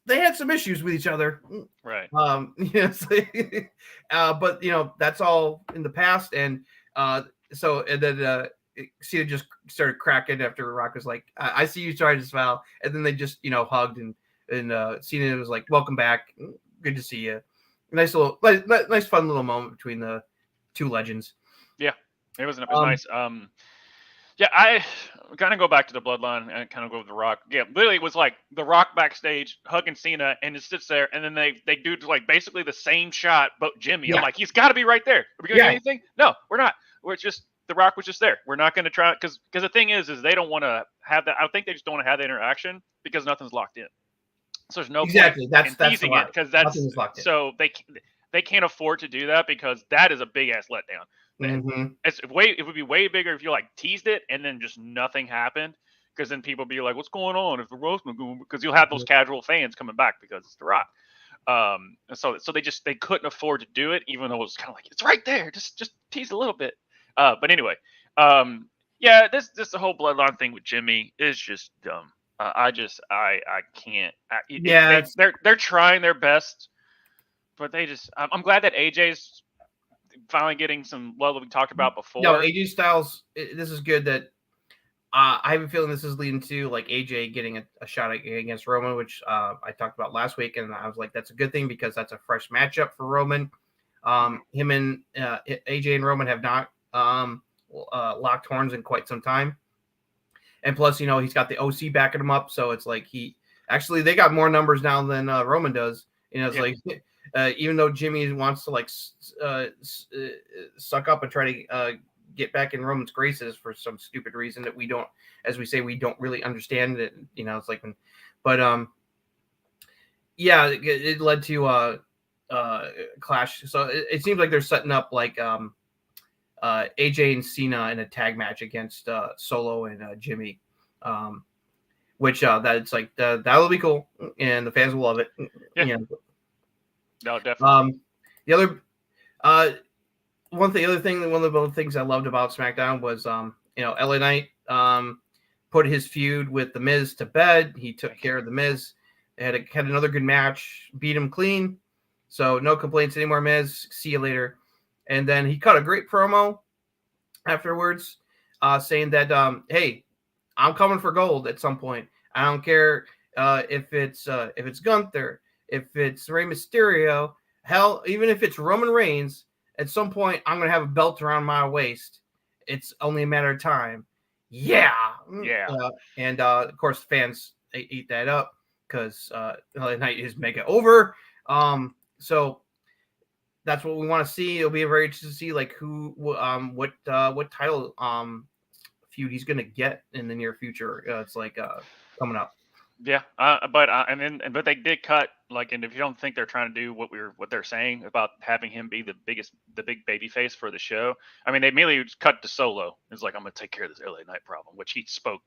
had some issues with each other. Right. Yes. But you know, that's all in the past. And then Cena just started cracking after Rock was like, I see you trying to smile. And then they just, you know, hugged and Cena was like, welcome back. Good to see you. Nice fun little moment between the two legends. Yeah, it was nice. Yeah, I kind of go back to the Bloodline and kind of go with The Rock. Yeah, literally it was like The Rock backstage hugging Cena and it sits there and then they do like basically the same shot but Jimmy. Yeah. I'm like, he's got to be right there. Are we going to do anything? No, we're not. We're just The Rock was just there. We're not going to try because the thing is they don't want to have that. I think they just don't want to have the interaction because nothing's locked in. So there's no exactly point in teasing it because that's so they can't afford to do that because that is a big ass letdown. Mm-hmm. It would be way bigger if you like teased it and then just nothing happened because then people be like, what's going on if the roast because you'll have those casual fans coming back because it's The Rock. So they couldn't afford to do it even though it was kind of like it's right there, just tease a little bit. But anyway, yeah, this the whole Bloodline thing with Jimmy is just dumb. I can't. They're trying their best, but they just. I'm glad that AJ's finally getting some love that we talked about before. No, AJ Styles. This is good. That I have a feeling this is leading to like AJ getting a shot against Roman, which I talked about last week, and I was like, that's a good thing because that's a fresh matchup for Roman. Him and AJ and Roman have not locked horns in quite some time. And plus, you know, he's got the OC backing him up. So it's like they got more numbers now than Roman does. You know, it's like, even though Jimmy wants to like suck up and try to get back in Roman's graces for some stupid reason that we don't, as we say, we don't really understand it. You know, it's like, yeah, it led to a clash. So it seems like they're setting up like AJ and Cena in a tag match against Solo and Jimmy, which that's like that'll be cool and the fans will love it. Yeah. You know. No, definitely. The other thing, one of the things I loved about SmackDown was you know, LA Knight put his feud with The Miz to bed. He took care of The Miz. They had another good match, beat him clean. So no complaints anymore, Miz. See you later. And then he cut a great promo afterwards, saying that, hey, I'm coming for gold at some point. I don't care if it's Gunther, if it's Rey Mysterio, hell, even if it's Roman Reigns, at some point I'm going to have a belt around my waist. It's only a matter of time. Yeah. And of course, fans eat that up because LA Knight is mega over. So that's what we want to see. It'll be very interesting to see like what title feud he's gonna get in the near future. It's like coming up. Yeah, but they did cut like, and if you don't think they're trying to do what they're saying about having him be the big baby face for the show, I mean they immediately just cut to Solo. It's like I'm gonna take care of this LA Knight problem, which he spoke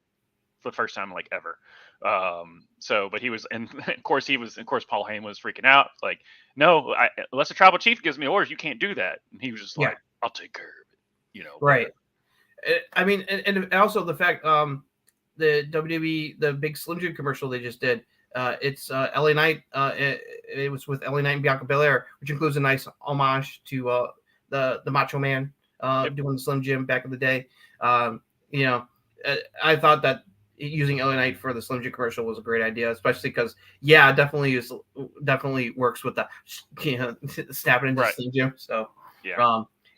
for the first time like ever. But he was, and of course Paul Heyman was freaking out. Like, no, unless the tribal chief gives me orders, you can't do that. And he was just like, I'll take care of it. You know, right? I mean, and also the fact, the WWE, the big Slim Jim commercial they just did, it's LA Knight. It was with LA Knight and Bianca Belair, which includes a nice homage to the Macho Man doing the Slim Jim back in the day. You know, I thought that using LA Knight for the Slim Jim commercial was a great idea, especially because definitely works with the snapping into Slim Jim. So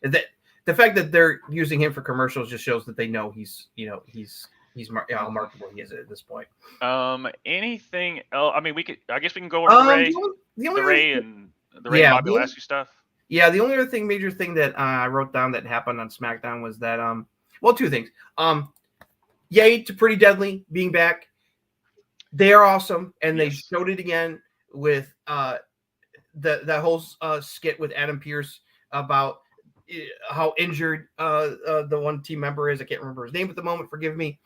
the fact that they're using him for commercials just shows that they know he's He's how marketable he is at this point. Anything else? I mean, I guess we can go over the Ray, the Ray and Bobby Lashley stuff. Yeah, the only other major thing that I wrote down that happened on SmackDown was that well, two things. Yay to Pretty Deadly being back. They are awesome, and they showed it again with that whole skit with Adam Pearce about how injured the one team member is. I can't remember his name at the moment. Forgive me.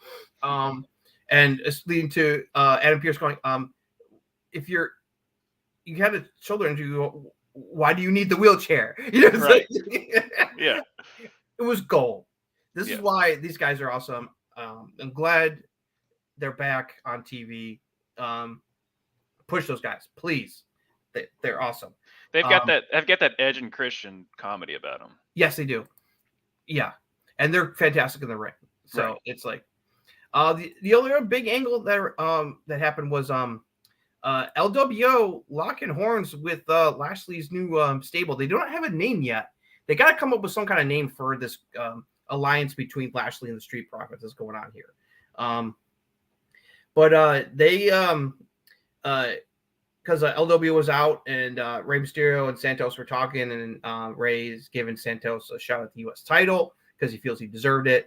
And it's leading to Adam Pearce going, if you had a shoulder injury, why do you need the wheelchair? You know, right. Yeah. It was gold. This is why these guys are awesome. I'm glad they're back on TV. Push those guys, please. They're awesome. They've got that Edge and Christian comedy about them. Yes, they do. Yeah, and they're fantastic in the ring. So It's like the other big angle that happened was LWO locking horns with Lashley's new stable. They don't have a name yet. They got to come up with some kind of name for this alliance between Lashley and the Street Profits that's going on here. But they because LW was out and Rey Mysterio and Santos were talking, and Rey's giving Santos a shot at the U.S. title because he feels he deserved it,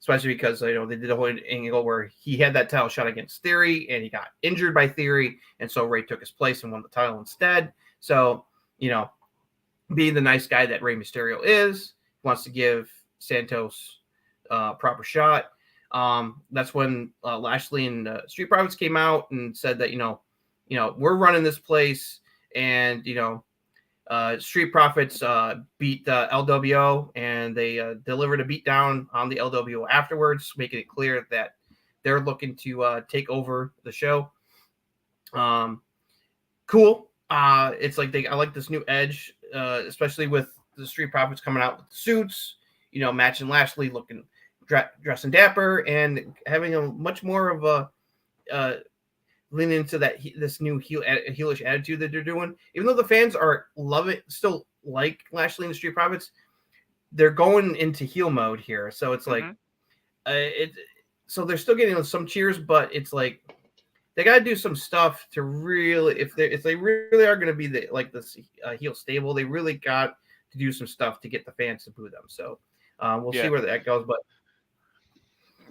especially because they did a whole angle where he had that title shot against Theory and he got injured by Theory, and so Rey took his place and won the title instead. So being the nice guy that Rey Mysterio is, wants to give Santos a proper shot. That's when Lashley and Street Profits came out and said that we're running this place, and Street Profits beat LWO, and they delivered a beatdown on the LWO afterwards, making it clear that they're looking to take over the show. Cool. It's like I like this new edge, especially with the Street Profits coming out with suits, matching Lashley, looking dressing dapper, and having a much more of a lean into this new heelish attitude that they're doing. Even though the fans still like Lashley and the Street Profits, they're going into heel mode here. So it's like, so they're still getting some cheers, but it's like they got to do some stuff to really, if they really are going to be this heel stable, they really got to do some stuff to get the fans to boo them. So we'll see where that goes, but.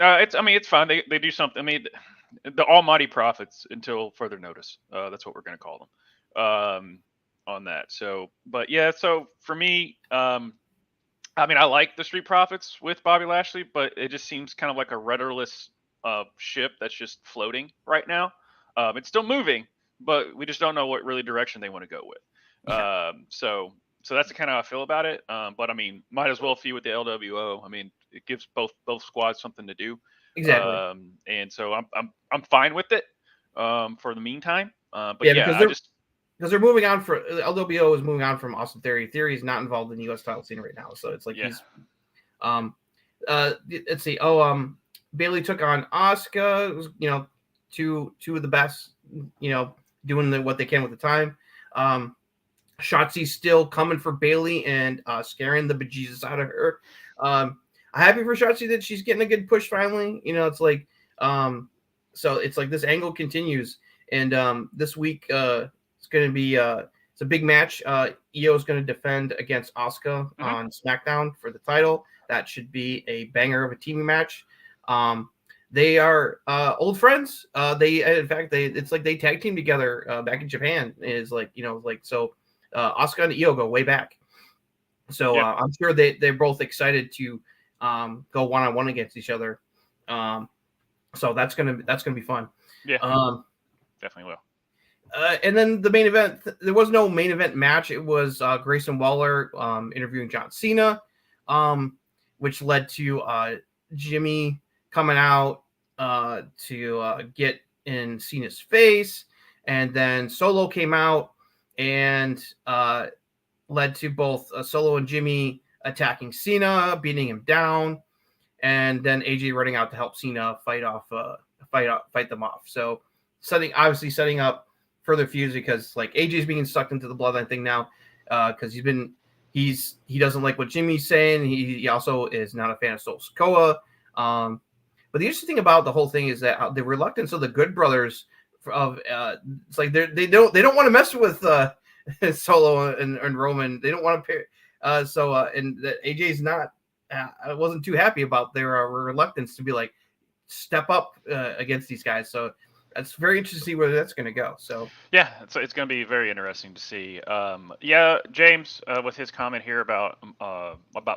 It's fine. They do something. I mean, the almighty prophets until further notice. That's what we're going to call them on that. So, but yeah, so for me, I like the Street Profits with Bobby Lashley, but it just seems kind of like a rudderless ship that's just floating right now. It's still moving, but we just don't know what really direction they want to go with. So that's kind of how I feel about it. But I mean, might as well feud with the LWO. I mean, it gives both squads something to do. Exactly. And so I'm fine with it for the meantime. But because they're moving on for LWO is moving on from Austin Theory. Theory is not involved in the U.S. title scene right now, so it's like he's. Let's see. Bailey took on Asuka. It was two of the best. Doing what they can with the time. Shotzi's still coming for Bailey and scaring the bejesus out of her. I'm happy for Shotzi that she's getting a good push finally. It's like, so it's like this angle continues, and this week it's going to be it's a big match. Io is going to defend against Asuka on SmackDown for the title. That should be a banger of a TV match. They are old friends. It's like they tag team together back in Japan. Is like so. Asuka and Io go way back, so I'm sure they're both excited to go one-on-one against each other. So that's gonna be fun. Yeah, definitely will. And then the main event, there was no main event match. It was Grayson Waller interviewing John Cena, which led to Jimmy coming out to get in Cena's face, and then Solo came out and led to both Solo and Jimmy attacking Cena, beating him down, and then AJ running out to help Cena fight them off. So setting up further feuds, because like AJ's being sucked into the bloodline thing now, because he doesn't like what Jimmy's saying. He also is not a fan of Solo Sikoa. But the interesting thing about the whole thing is that the reluctance of the Good Brothers of it's like they don't want to mess with Solo and Roman. They don't want to pair. And that AJ's not. I wasn't too happy about their reluctance to be like step up against these guys. So that's very interesting to see where that's going to go. So yeah, it's going to be very interesting to see. James with his comment here about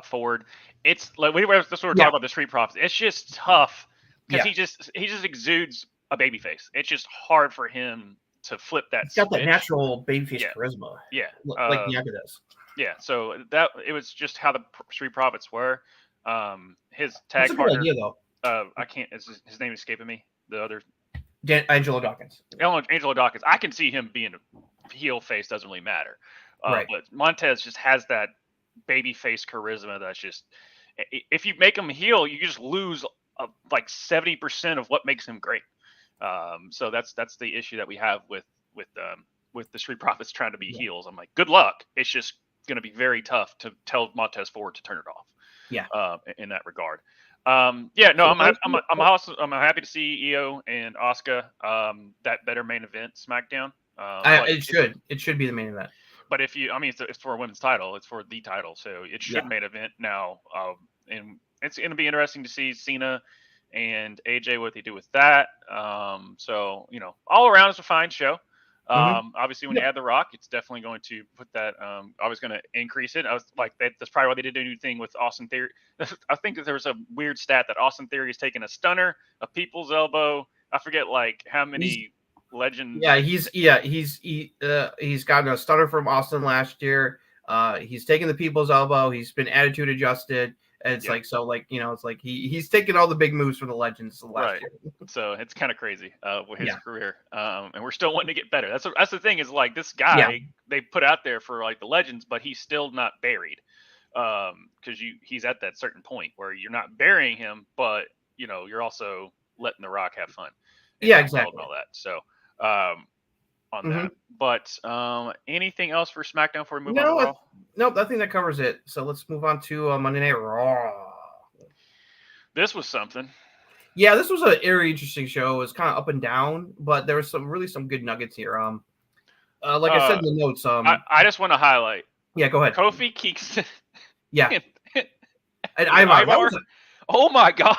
Ford, it's like we were talking about the Street Profits. It's just tough because he just exudes a babyface. It's just hard for him to flip that. He's got that natural babyface charisma. Yeah, like Bianca does. Yeah, so that it was just how the Street Profits were. His tag That's a partner. good idea, though. I can't. His name escaping me. The other. Angelo Dawkins. Angelo Dawkins. I can see him being a heel face. Doesn't really matter. Right. But Montez just has that baby face charisma. That's just. If you make him heel, you just lose like 70% of what makes him great. So that's the issue that we have with the Street Profits trying to be heels. I'm like, good luck. It's just going to be very tough to tell Montez Ford to turn it off. Yeah. In that regard. I'm happy to see Io and Asuka. That better main event SmackDown. It should be the main event. But if you, it's for a women's title. It's for the title, so it should main event now. And it's going to be interesting to see Cena and AJ what they do with that. So all around it's a fine show. Obviously, when you add The Rock, it's definitely going to put that. I was going to increase it. I was like, that's probably why they did a new thing with Austin Theory. I think that there was a weird stat that Austin Theory has taken a stunner, a people's elbow. I forget like how many legends. Yeah, he's gotten a stunner from Austin last year. He's taken the people's elbow. He's been attitude adjusted. And it's it's like he's taken all the big moves from the legends last year. So it's kind of crazy with his career. And we're still wanting to get better. That's the thing is like this guy they put out there for like the legends, but he's still not buried. Because he's at that certain point where you're not burying him, but you're also letting The Rock have fun. Yeah, exactly. And all that. So on that. But anything else for SmackDown before we move on to Raw? Nope, I think that covers it. So let's move on to Monday Night Raw. This was something. Yeah, this was a very interesting show. It was kind of up and down, but there was some good nuggets here. Like I said in the notes. I just want to highlight. Yeah, go ahead. Kofi Kingston. Yeah. And oh my God.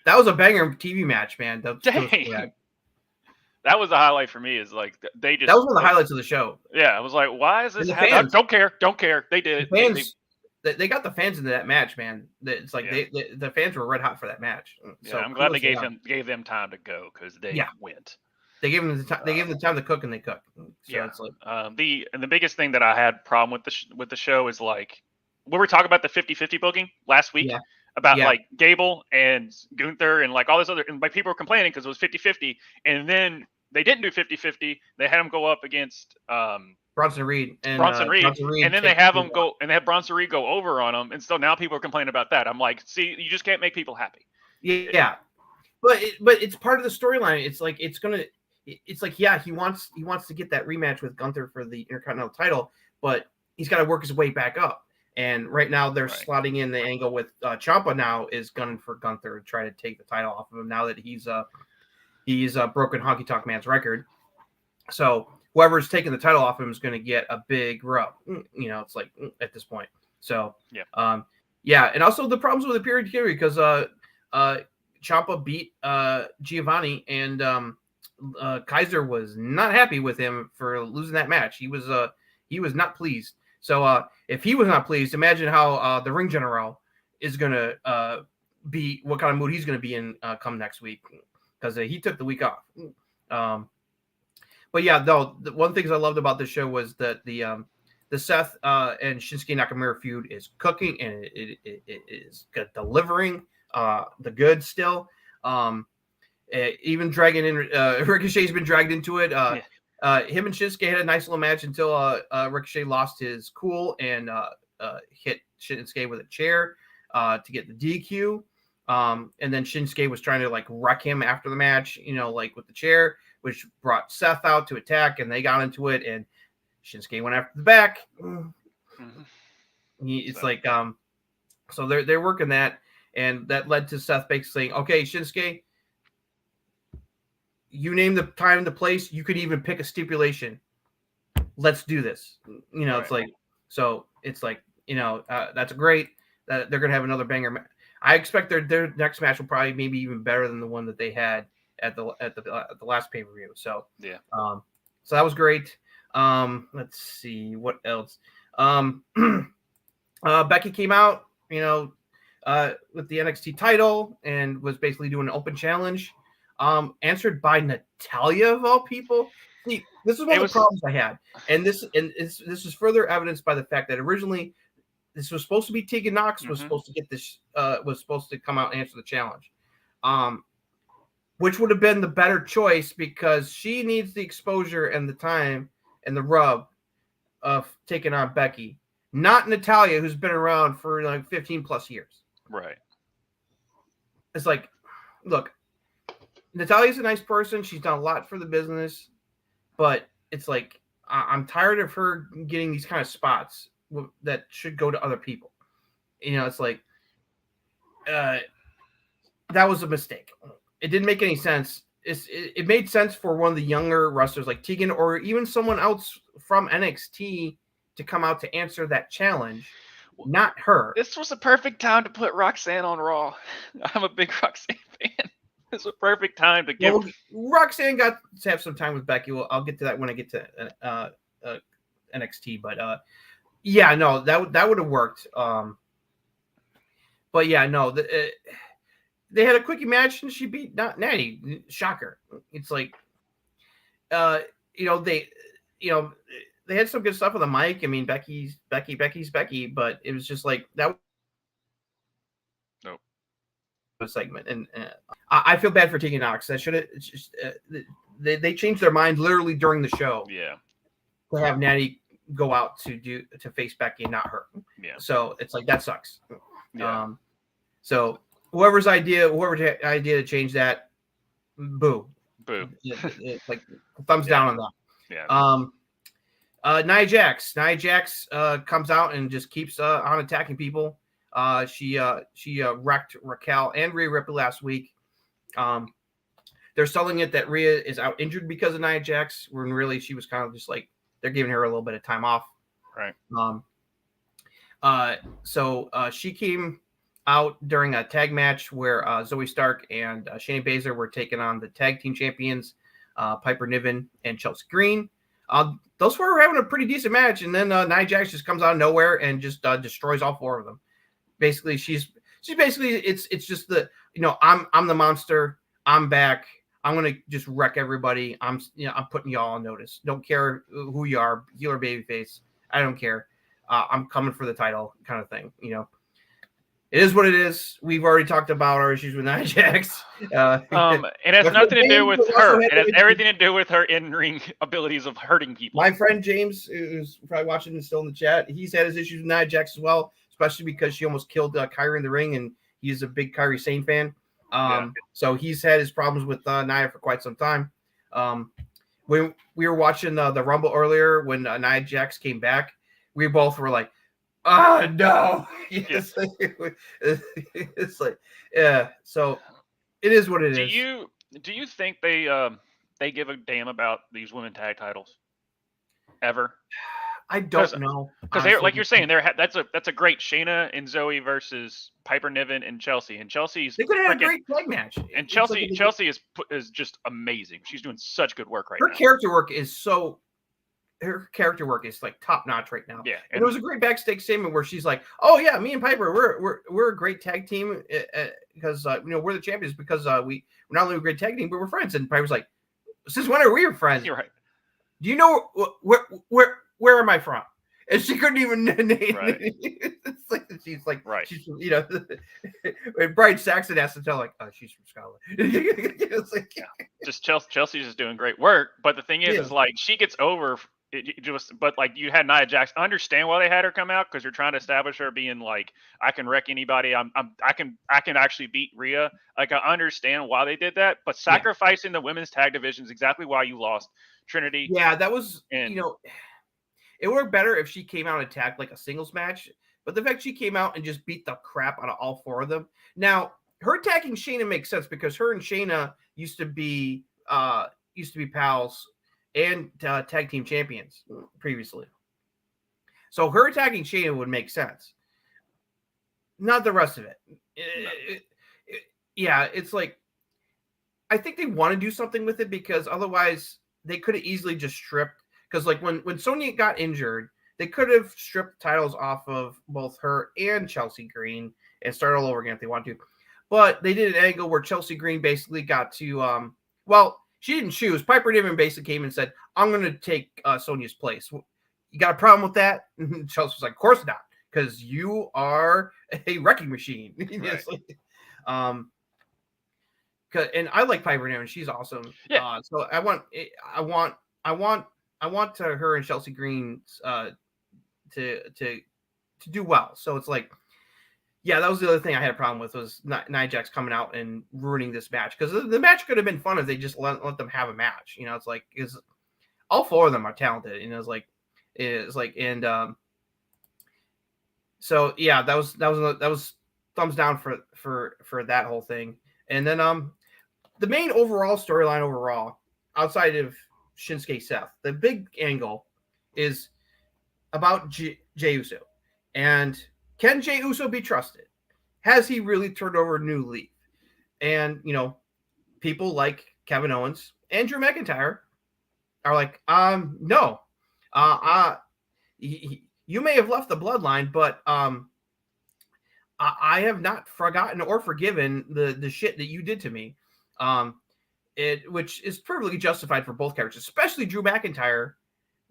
That was a banger TV match, man. That was the highlight for me. Is like they just. That was one of the highlights of the show. Yeah, I was like, why is this? Don't care. They did it. Fans, they got the fans into that match, man. It's like the fans were red hot for that match. So I'm glad they gave them time to go because they went. They gave them the time. They gave them the time to cook, and they cooked. So it's like the biggest thing that I had problem with the show is like we were talking about the 50-50 booking last week. About like Gable and Gunther and like all this other, and like people were complaining because it was 50-50, and then they didn't do 50-50. They had them go up against Bronson Reed, and then they have them go, and they have Bronson Reed go over on them, and so now people are complaining about that. I'm like, see, you just can't make people happy. Yeah, but it's part of the storyline. It's like he wants to get that rematch with Gunther for the Intercontinental title, but he's got to work his way back up. And right now they're slotting in the angle with Ciampa now is gunning for Gunther to try to take the title off of him now that he's broken Honky Tonk Man's record. So whoever's taking the title off him is going to get a big rub. It's like at this point. So and also the problems with the period here because Ciampa beat Giovanni and Kaiser was not happy with him for losing that match. He was not pleased. So if he was not pleased, imagine how the ring general is going to be, what kind of mood he's going to be in come next week because he took the week off. But yeah, though, one of the things I loved about this show was that the Seth and Shinsuke Nakamura feud is cooking and it is delivering the goods still. Even dragging in Ricochet's been dragged into it. Him and Shinsuke had a nice little match until Ricochet lost his cool and hit Shinsuke with a chair to get the DQ. And then Shinsuke was trying to like wreck him after the match, like with the chair, which brought Seth out to attack, and they got into it, and Shinsuke went after the back. So they're working that, And that led to Seth basically saying, okay, Shinsuke, you name the time and the place. You could even pick a stipulation. Let's do this. You know, Right. it's like, that's great. That they're going to have another banger. I expect their next match will probably maybe even better than the one that they had at the last pay-per-view. So, Yeah. So that was great. Let's see what else. Becky came out, with the NXT title and was basically doing an open challenge. Answered by Natalya of all people. See, this is one of the problems I had, and this is further evidenced by the fact that originally this was supposed to be Tegan Nox was supposed to get this was supposed to come out and answer the challenge, which would have been the better choice because she needs the exposure and the time and the rub of taking on Becky, not Natalya, who's been around for like 15 plus years. Right. It's like, look, Natalya's a nice person. She's done a lot for the business, but it's like I'm tired of her getting these kind of spots that should go to other people. It's like that was a mistake. It didn't make any sense. It made sense for one of the younger wrestlers like Tegan or even someone else from NXT to come out to answer that challenge, not her. This was a perfect time to put Roxanne on Raw. I'm a big Roxanne fan. It's a perfect time to give. Well, Roxanne got to have some time with Becky. Well, I'll get to that when I get to NXT. But yeah, no, that would have worked. But yeah, no, they had a quickie match and she beat Natty. Shocker. It's like, they had some good stuff on the mic. I mean, Becky's Becky, but it was just like that. Nope. Segment, and I feel bad for Tegan Nox. That should have they changed their mind literally during the show. Yeah. To have Natty go out to face Becky and not her. Yeah. So it's like that sucks. Yeah. So whoever's idea to change that, boo. It's like thumbs down on that. Yeah. Nia Jax comes out and just keeps on attacking people. She wrecked Raquel and Rhea Ripley last week. They're selling it that Rhea is out injured because of Nia Jax, when really she was kind of just like they're giving her a little bit of time off. Right. So she came out during a tag match where Zoe Stark and Shayna Baszler were taking on the tag team champions, Piper Niven and Chelsea Green. Those four were having a pretty decent match, and then Nia Jax just comes out of nowhere and just destroys all four of them. Basically, she's basically it's just I'm the monster. I'm back. I'm gonna just wreck everybody. I'm putting y'all on notice. Don't care who you are, heel or babyface. I don't care. I'm coming for the title, kind of thing. It is what it is. We've already talked about our issues with Nia Jax. It has nothing to do with her. It has everything to do with her in-ring abilities of hurting people. My friend James, who's probably watching and still in the chat, he's had his issues with Nia Jax as well, especially because she almost killed Kyrie in the ring, and he's a big Kyrie Sane fan. So he's had his problems with Nia for quite some time. When we were watching the Rumble earlier, when Nia Jax came back, we both were like, "Oh no!" It's like, yeah. So it is what it is. Do you think they give a damn about these women tag titles ever? I don't know, because they're like you're saying that's a great Shayna and Zoe versus Piper Niven and Chelsea, and Chelsea's they could have had a great tag match. And Chelsea is just amazing. She's doing such good work right now. Her character work is like top notch right now. Yeah, and there was a great backstage statement where she's like, "Oh yeah, me and Piper, we're a great tag team because we're the champions because we're not only a great tag team but we're friends." And Piper's like, "Since when are we your friends?" You're right. Do you know where am I from? And she couldn't even name. Right. It's like she's like right. She's and Brian Saxon has to tell like, "Oh, she's from Scotland." It's like, just Chelsea's just doing great work, but the thing is like she gets over. But like you had Nia Jax. I understand why they had her come out because you're trying to establish her being like I can wreck anybody. I can actually beat Rhea. Like I understand why they did that, but sacrificing the women's tag division is exactly why you lost Trinity. Yeah, that was it would work better if she came out and attacked like a singles match But the fact she came out and just beat the crap out of all 4 of them. Now, her attacking Shayna makes sense because her and Shayna used to be pals and tag team champions previously. So her attacking Shayna would make sense. Not the rest of it. Yeah, it's like, I think they want to do something with it because otherwise they could have easily just stripped. Because like when Sonya got injured, they could have stripped titles off of both her and Chelsea Green and start all over again if they want to. But they did an angle where Chelsea Green basically got to, she didn't choose. Piper Niven basically came and said, I'm going to take Sonya's place. You got a problem with that? And Chelsea was like, of course not, because you are a wrecking machine. Right. And I like Piper Niven. She's awesome. Yeah. So I want her and Chelsea Green to do well. So it's like, yeah, that was the other thing I had a problem with was Nia Jax coming out and ruining this match, because the match could have been fun if they just let them have a match. You know, it's like, is all 4 of them are talented, and so yeah, that was thumbs down for that whole thing. And then the main overall storyline overall, outside of Shinsuke Seth, the big angle is about Jey Uso. And can Jey Uso be trusted? Has he really turned over a new leaf? And, you know, people like Kevin Owens and Drew McIntyre are like, no. You may have left the bloodline, but I have not forgotten or forgiven the shit that you did to me. Which is perfectly justified for both characters, especially Drew McIntyre,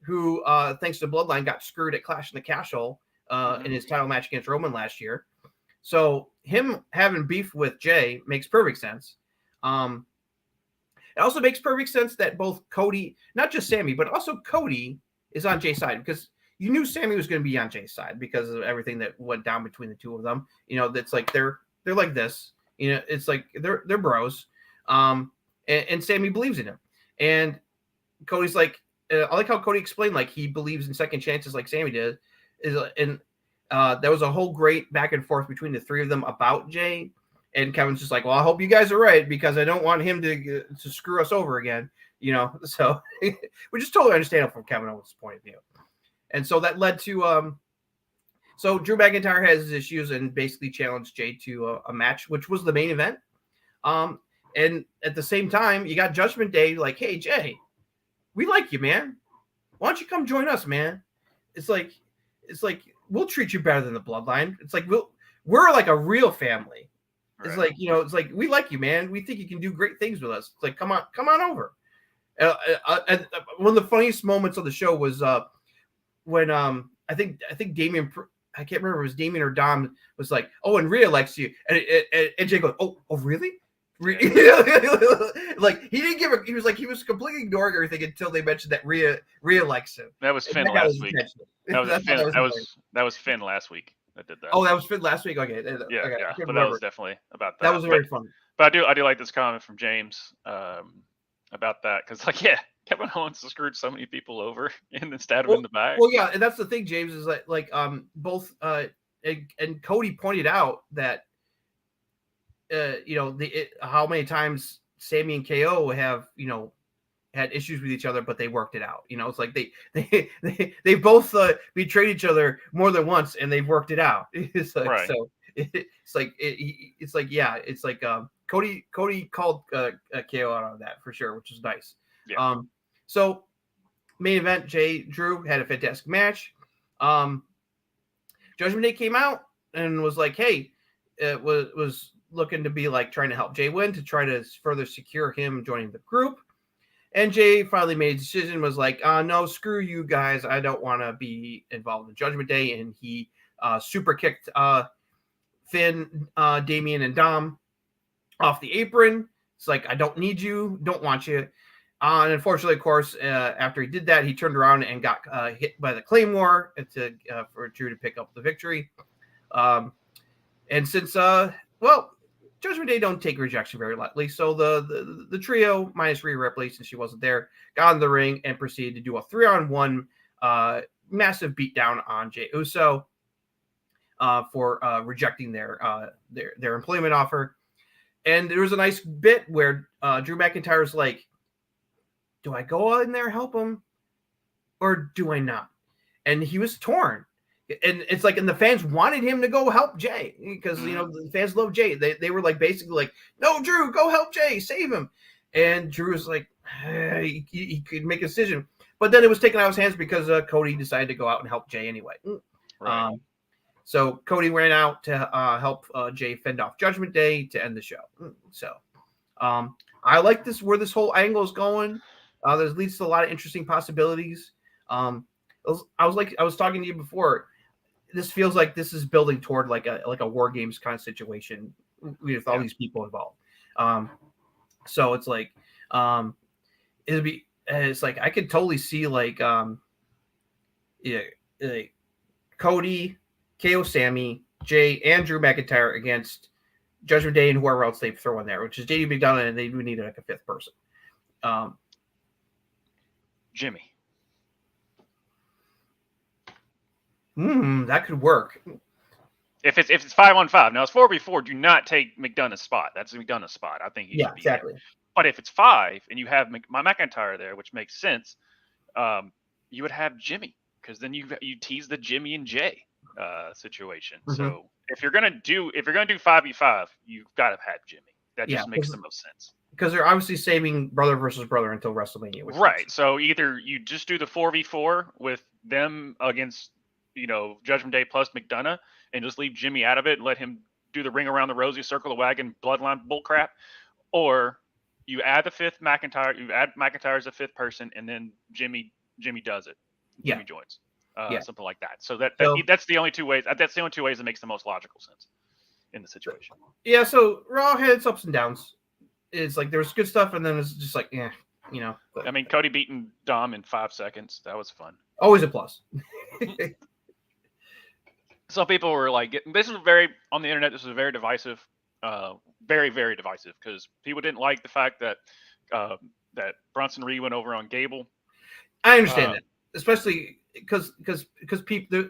who, thanks to Bloodline, got screwed at Clash in the Castle in his title match against Roman last year. So him having beef with Jay makes perfect sense. It also makes perfect sense that both Cody, not just Sammy, but also Cody is on Jay's side, because you knew Sammy was going to be on Jay's side because of everything that went down between the 2 of them. You know, that's like they're like this. You know, it's like they're bros. And Sammy believes in him. And Cody's like, I like how Cody explained, like, he believes in second chances like Sammy did. And there was a whole great back and forth between the 3 of them about Jay. And Kevin's just like, well, I hope you guys are right, because I don't want him to screw us over again. You know, so which is totally understandable from Kevin Owens' point of view. And so that led to so Drew McIntyre has his issues and basically challenged Jay to a match, which was the main event. And at the same time, you got Judgment Day like, hey, Jay, we like you, man. Why don't you come join us, man? It's like we'll treat you better than the Bloodline. It's like we're like a real family. Right. It's like, you know, it's like, we like you, man. We think you can do great things with us. It's like, come on over. One of the funniest moments of the show was when I think Damian, I can't remember if it was Damian or Dom, was like, oh, and Rhea likes you, and Jay goes, oh really? Like he didn't give he was completely ignoring everything until they mentioned that Rhea likes him. That was Finn last week. That was Finn last week that did that. Oh, that was Finn last week. Okay. Yeah, okay. Yeah. But that was definitely about that. That was very fun. But I do like this comment from James about that, because like, yeah, Kevin Owens screwed so many people over and then stabbed him in the back. Well, yeah, and that's the thing, James, is like both and Cody pointed out that you know, how many times Sammy and KO have, you know, had issues with each other, but they worked it out. You know, it's like they both betrayed each other more than once, and they've worked it out. It's like, right. So it's like Cody called KO out on that for sure, which is nice. Yeah. So main event, Drew had a fantastic match. Judgment Day came out and was like, hey, it was looking to be like trying to help Jay win, to try to further secure him joining the group. And Jay finally made a decision, was like, no, screw you guys. I don't want to be involved in Judgment Day. And he super kicked Finn, Damian, and Dom off the apron. It's like, I don't need you, don't want you. And unfortunately, of course, after he did that, he turned around and got hit by the Claymore for Drew to pick up the victory. And since, Judgment Day don't take rejection very lightly, so the trio, minus Rhea Ripley, since she wasn't there, got in the ring and proceeded to do a 3-on-1 massive beatdown on Jey Uso. for rejecting their employment offer. And there was a nice bit where Drew McIntyre's like, do I go in there and help him or do I not? And he was torn. And it's like, and the fans wanted him to go help Jay because, the fans love Jay. They were like, basically like, no, Drew, go help Jay, save him. And Drew was like, he could make a decision. But then it was taken out of his hands because Cody decided to go out and help Jay anyway. Right. So Cody ran out to help Jay fend off Judgment Day to end the show. So I like this, where this whole angle is going. This leads to a lot of interesting possibilities. I was talking to you before. This feels like this is building toward like a War Games kind of situation with all these people involved. So it's like it's like I could totally see like Cody, KO Sammy, Jay, and Drew McIntyre against Judgment Day and whoever else they throw in there, which is JD McDonough, and they do need like a fifth person. Jimmy. That could work. If it's 5-on-5, now it's 4v4. Do not take McDonough's spot. That's McDonough's spot. I think he should be exactly. There. But if it's 5 and you have McIntyre there, which makes sense, you would have Jimmy, because then you tease the Jimmy and Jay situation. Mm-hmm. So if you're gonna do 5v5, you've got to have Jimmy. That just makes the most sense. Because they're obviously saving brother versus brother until WrestleMania. Right. So either you just do the 4v4 with them against Judgment Day plus McDonough, and just leave Jimmy out of it and let him do the ring around the rosy, circle the wagon, bloodline bullcrap, or you add the fifth McIntyre, you add McIntyre as a fifth person, and then Jimmy does it. Jimmy joins. Something like that. So that's the only two ways. That's the only two ways that makes the most logical sense in the situation. Yeah. So Raw had its ups and downs. It's like there was good stuff, and then it's just like, But, I mean, Cody beating Dom in 5 seconds. That was fun. Always a plus. Some people were like, on the internet, this was very divisive, very, very divisive, because people didn't like the fact that Bronson Reed went over on Gable. I understand that, especially because people,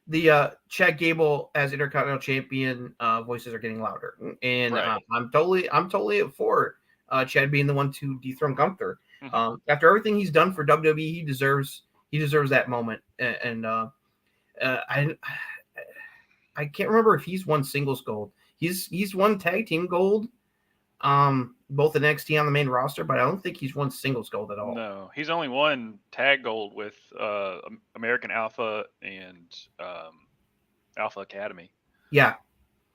the Chad Gable as Intercontinental Champion voices are getting louder, and I'm totally for Chad being the one to dethrone Gunther. Mm-hmm. After everything he's done for WWE, he deserves that moment, and I can't remember if he's won singles gold. He's won tag team gold, both in NXT on the main roster, but I don't think he's won singles gold at all. No, he's only won tag gold with American Alpha and Alpha Academy. Yeah.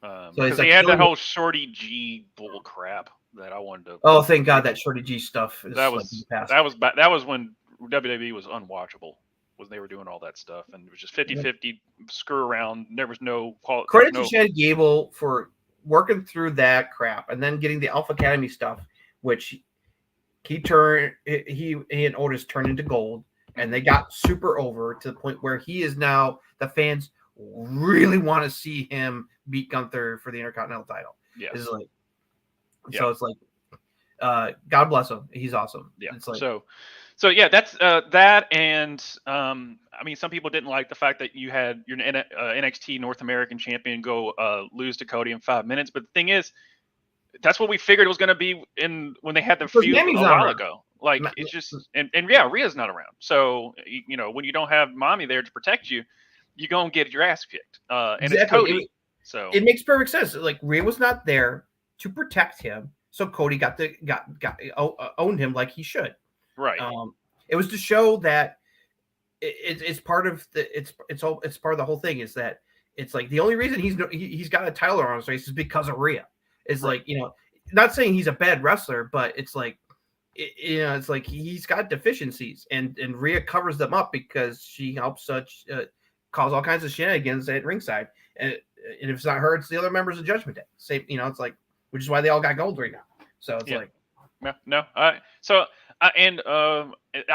Because he had that whole Shorty G bull crap that I wanted to. Oh, thank God that Shorty G stuff. That was when WWE was unwatchable. Was they were doing all that stuff, and it was just 50-50 screw around. There was no quality. Credit to Chad Gable for working through that crap and then getting the Alpha Academy stuff, which he and Otis turned into gold, and they got super over to the point where he is now, the fans really want to see him beat Gunther for the Intercontinental title. Yeah. So it's like, God bless him. He's awesome. Yeah. It's like, So yeah, that's that, and I mean, some people didn't like the fact that you had your NXT North American champion go lose to Cody in 5 minutes. But the thing is, that's what we figured it was going to be when they had the feud a while ago. Like it's just and Rhea's not around, so when you don't have Mommy there to protect you, you gonna get your ass kicked. And exactly. It's Cody, so it makes perfect sense. Like Rhea was not there to protect him, so Cody owned him like he should. Right. It was to show that it's part of it's part of the whole thing, is that it's like the only reason he's got a title around his waist is because of Rhea. It's right. Like, not saying he's a bad wrestler, but it's like, it's like he's got deficiencies, and Rhea covers them up because she helps cause all kinds of shenanigans at ringside. And if it's not her, it's the other members of Judgment Day. Same, it's like, which is why they all got gold right now. So it's like, no. I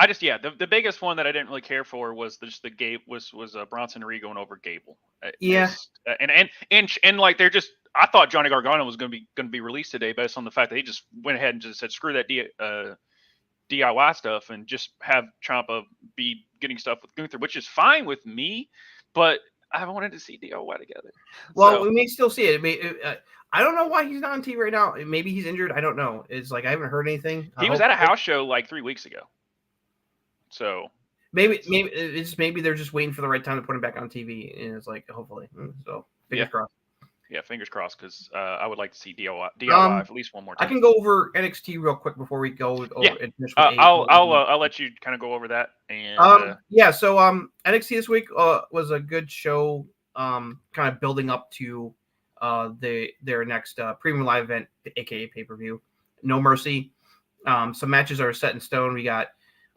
just the biggest one that I didn't really care for was just the was Bronson Reed going over Gable. And like they're just, I thought Johnny Gargano was going to be released today based on the fact that he just went ahead and just said screw that DIY stuff and just have Ciampa be getting stuff with Gunther, which is fine with me, but I wanted to see DIY together. Well, So, we may still see it. I don't know why he's not on TV right now. Maybe he's injured. I don't know. It's like I haven't heard anything. he was at a house show like 3 weeks ago. So maybe they're just waiting for the right time to put him back on TV, and it's like hopefully. So fingers crossed. Yeah, fingers crossed, because I would like to see DIY at least one more time. I can go over NXT real quick before we go over. I'll let you kind of go over that. And so NXT this week was a good show. Kind of building up to their next premium live event, aka pay-per-view, No Mercy. Some matches are set in stone. We got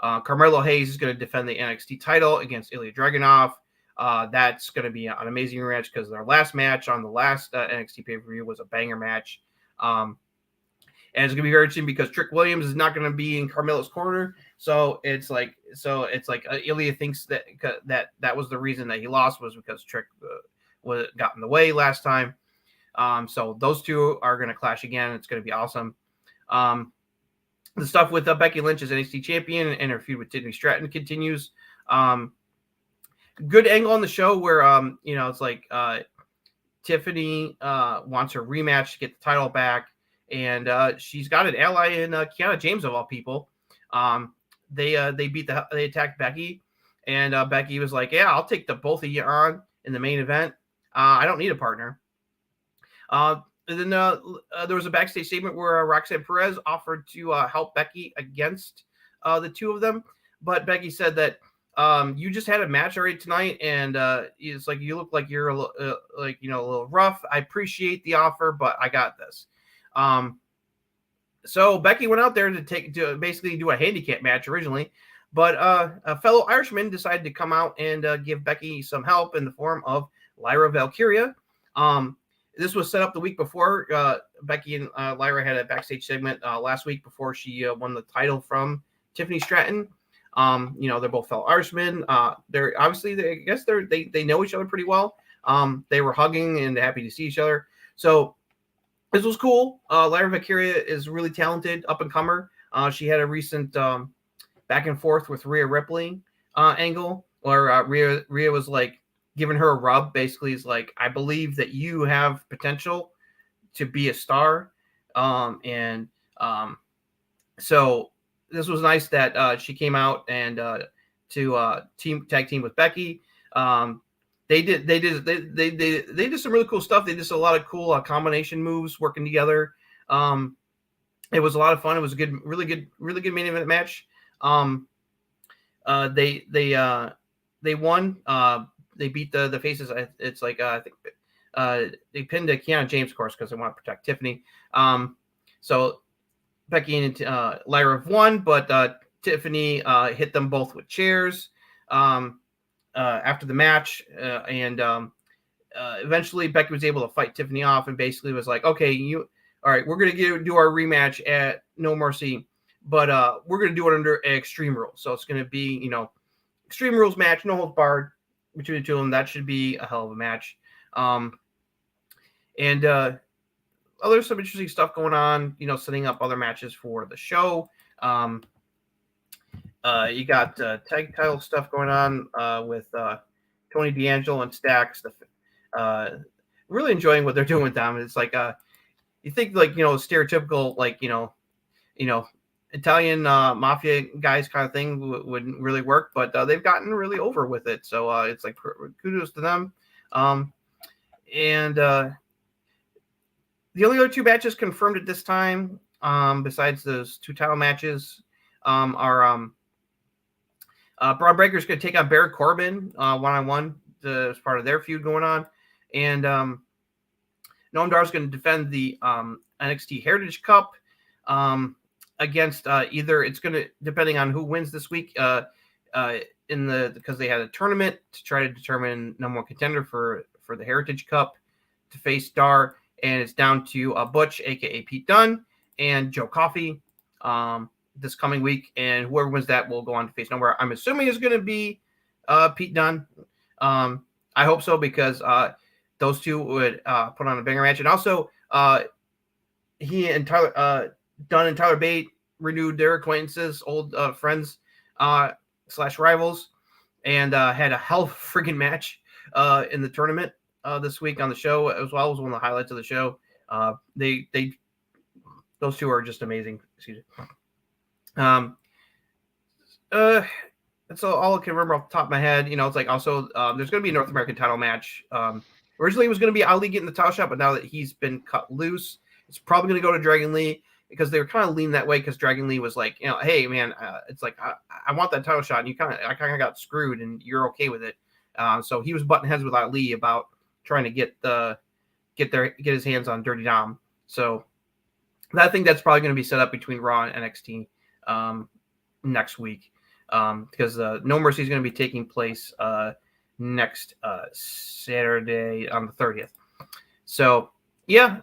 Carmelo Hayes is going to defend the NXT title against Ilya Dragunov. That's going to be an amazing match because their last match on the last NXT pay-per-view was a banger match. And it's going to be very interesting because Trick Williams is not going to be in Carmelo's corner. So it's like Ilya thinks that was the reason that he lost, was because Trick got in the way last time. So those two are going to clash again. It's going to be awesome. The stuff with Becky Lynch as NXT champion and her feud with Tiffany Stratton continues. Good angle on the show where it's like Tiffany wants her rematch to get the title back, and she's got an ally in Kiana James of all people. They attacked Becky, and Becky was like, "Yeah, I'll take the both of you on in the main event. I don't need a partner." And then there was a backstage statement where Roxanne Perez offered to help Becky against the two of them, but Becky said that you just had a match already tonight, and it's like you look like you're a little rough. I appreciate the offer, but I got this. So Becky went out there to basically do a handicap match originally, but a fellow Irishman decided to come out and give Becky some help in the form of Lyra Valkyria. This was set up the week before. Becky and Lyra had a backstage segment last week before she won the title from Tiffany Stratton. They're both fellow Irishmen. They're obviously, they know each other pretty well. They were hugging and happy to see each other. So this was cool. Lyra Valkyria is really talented, up and comer. She had a recent back and forth with Rhea Ripley angle where Rhea was like giving her a rub. Basically, is like, I believe that you have potential to be a star. So this was nice that she came out and to tag team with Becky. They did some really cool stuff. They did a lot of cool combination moves working together. It was a lot of fun. It was a good, really good main event match. They won. They beat the faces. It's like I think they pinned Kiana James, of course, because they want to protect Tiffany. So Becky and Lyra have won, but Tiffany hit them both with chairs after the match, and eventually Becky was able to fight Tiffany off, and basically was like, "Okay, all right, we're gonna do our rematch at No Mercy, but we're gonna do it under Extreme Rules. So it's gonna be Extreme Rules match, no holds barred between the two of them. That should be a hell of a match." There's some interesting stuff going on, setting up other matches for the show. You got tag title stuff going on with Tony D'Angelo and Stax. Really enjoying what they're doing with them. It's like you think stereotypical Italian mafia guys kind of thing wouldn't really work, but they've gotten really over with it. So it's like kudos to them. The only other two matches confirmed at this time, besides those two title matches, are Braun Breaker's going to take on Baron Corbin one-on-one as part of their feud going on. And Noam Dar is going to defend the NXT Heritage Cup against either, it's going to, depending on who wins this week, because they had a tournament to try to determine number one contender for the Heritage Cup to face Dar. And it's down to Butch, a.k.a. Pete Dunne, and Joe Coffey this coming week. And whoever wins that will go on to face nowhere. I'm assuming it's going to be Pete Dunne. I hope so, because those two would put on a banger match. And also, he and Dunne and Tyler Bate renewed their acquaintances, old friends / rivals, and had a hell of a friggin' match in the tournament this week on the show as well. As one of the highlights of the show. They those two are just amazing. Excuse me. That's all I can remember off the top of my head. It's like also there's going to be a North American title match. Originally it was going to be Ali getting the title shot, but now that he's been cut loose, it's probably going to go to Dragon Lee because they were kind of leaning that way because Dragon Lee was like, hey man, it's like I want that title shot, and I kind of got screwed, and you're okay with it. So he was butting heads with Ali about trying to get his hands on Dirty Dom. So I think that's probably going to be set up between Raw and NXT next week. Because No Mercy is going to be taking place next Saturday on the 30th. So yeah,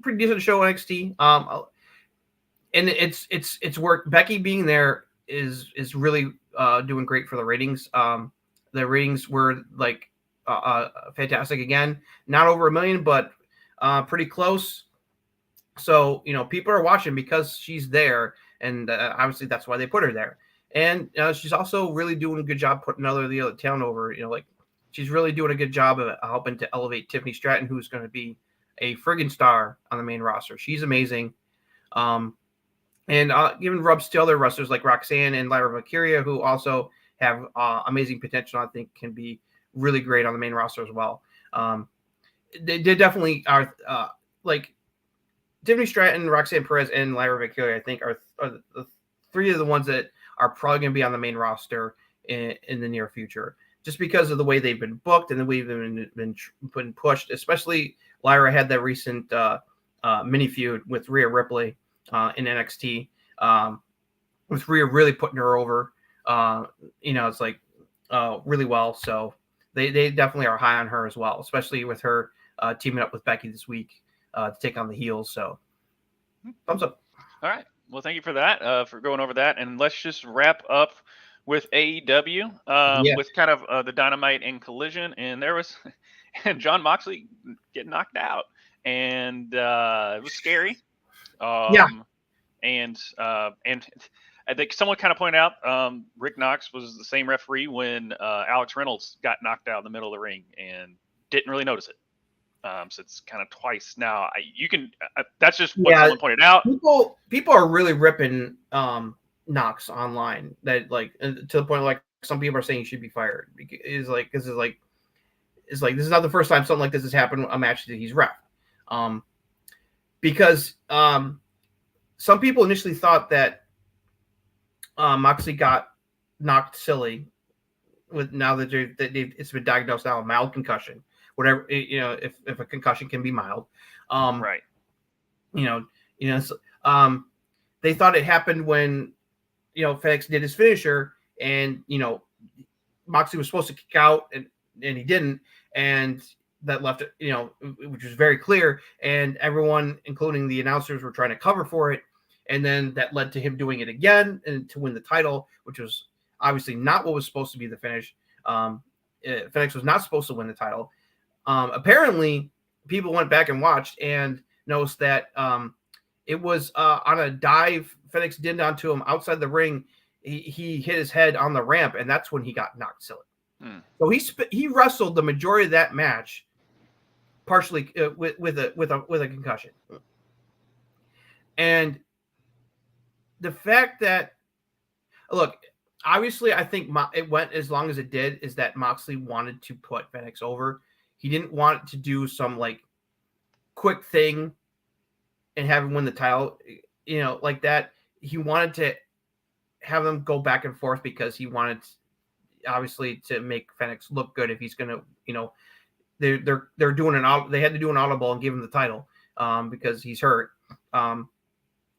pretty decent show NXT. And it's worked. Becky being there is really doing great for the ratings. The ratings were like fantastic again. Not over 1 million, but pretty close. So people are watching because she's there, and obviously that's why they put her there. And she's also really doing a good job putting the other talent over. She's really doing a good job of helping to elevate Tiffany Stratton, who's going to be a friggin' star on the main roster. She's amazing. And giving rubs to other wrestlers like Roxanne and Lyra Valkyria, who also have amazing potential. I think can be really great on the main roster as well. They definitely are like Tiffany Stratton, Roxanne Perez, and Lyra Valkyria. I think are the three of the ones that are probably going to be on the main roster in the near future, just because of the way they've been booked and the way they've been pushed. Especially Lyra had that recent mini feud with Rhea Ripley in NXT, with Rhea really putting her over. It's like really well. So they definitely are high on her as well, especially with her teaming up with Becky this week to take on the heels. So thumbs up. All right. Well, thank you for that, for going over that. And let's just wrap up with AEW, with kind of the Dynamite and Collision. And there was and Jon Moxley getting knocked out. And it was scary. And I think someone kind of pointed out Rick Knox was the same referee when Alex Reynolds got knocked out in the middle of the ring and didn't really notice it. So it's kind of twice now. That's just what someone pointed out. People are really ripping Knox online. That to the point like some people are saying he should be fired. This is not the first time something like this has happened. A match that he's ref, because some people initially thought that Moxley got knocked silly. With now that it's been diagnosed now a mild concussion. Whatever, if a concussion can be mild, right? They thought it happened when FedEx did his finisher, and Moxley was supposed to kick out, and he didn't, and that left it, which was very clear, and everyone, including the announcers, were trying to cover for it, and then that led to him doing it again and to win the title, which was obviously not what was supposed to be the finish. FedEx was not supposed to win the title. Apparently, people went back and watched and noticed that it was on a dive. FedEx did onto him outside the ring. He hit his head on the ramp, and that's when he got knocked silly. So he wrestled the majority of that match, partially with a concussion. And the fact that, look, obviously, I think it went as long as it did is that Moxley wanted to put FedEx over. He didn't want to do some quick thing and have him win the title, like that. He wanted to have them go back and forth because he wanted, obviously, to make FedEx look good. If he's gonna, they're doing they had to do an audible and give him the title because he's hurt,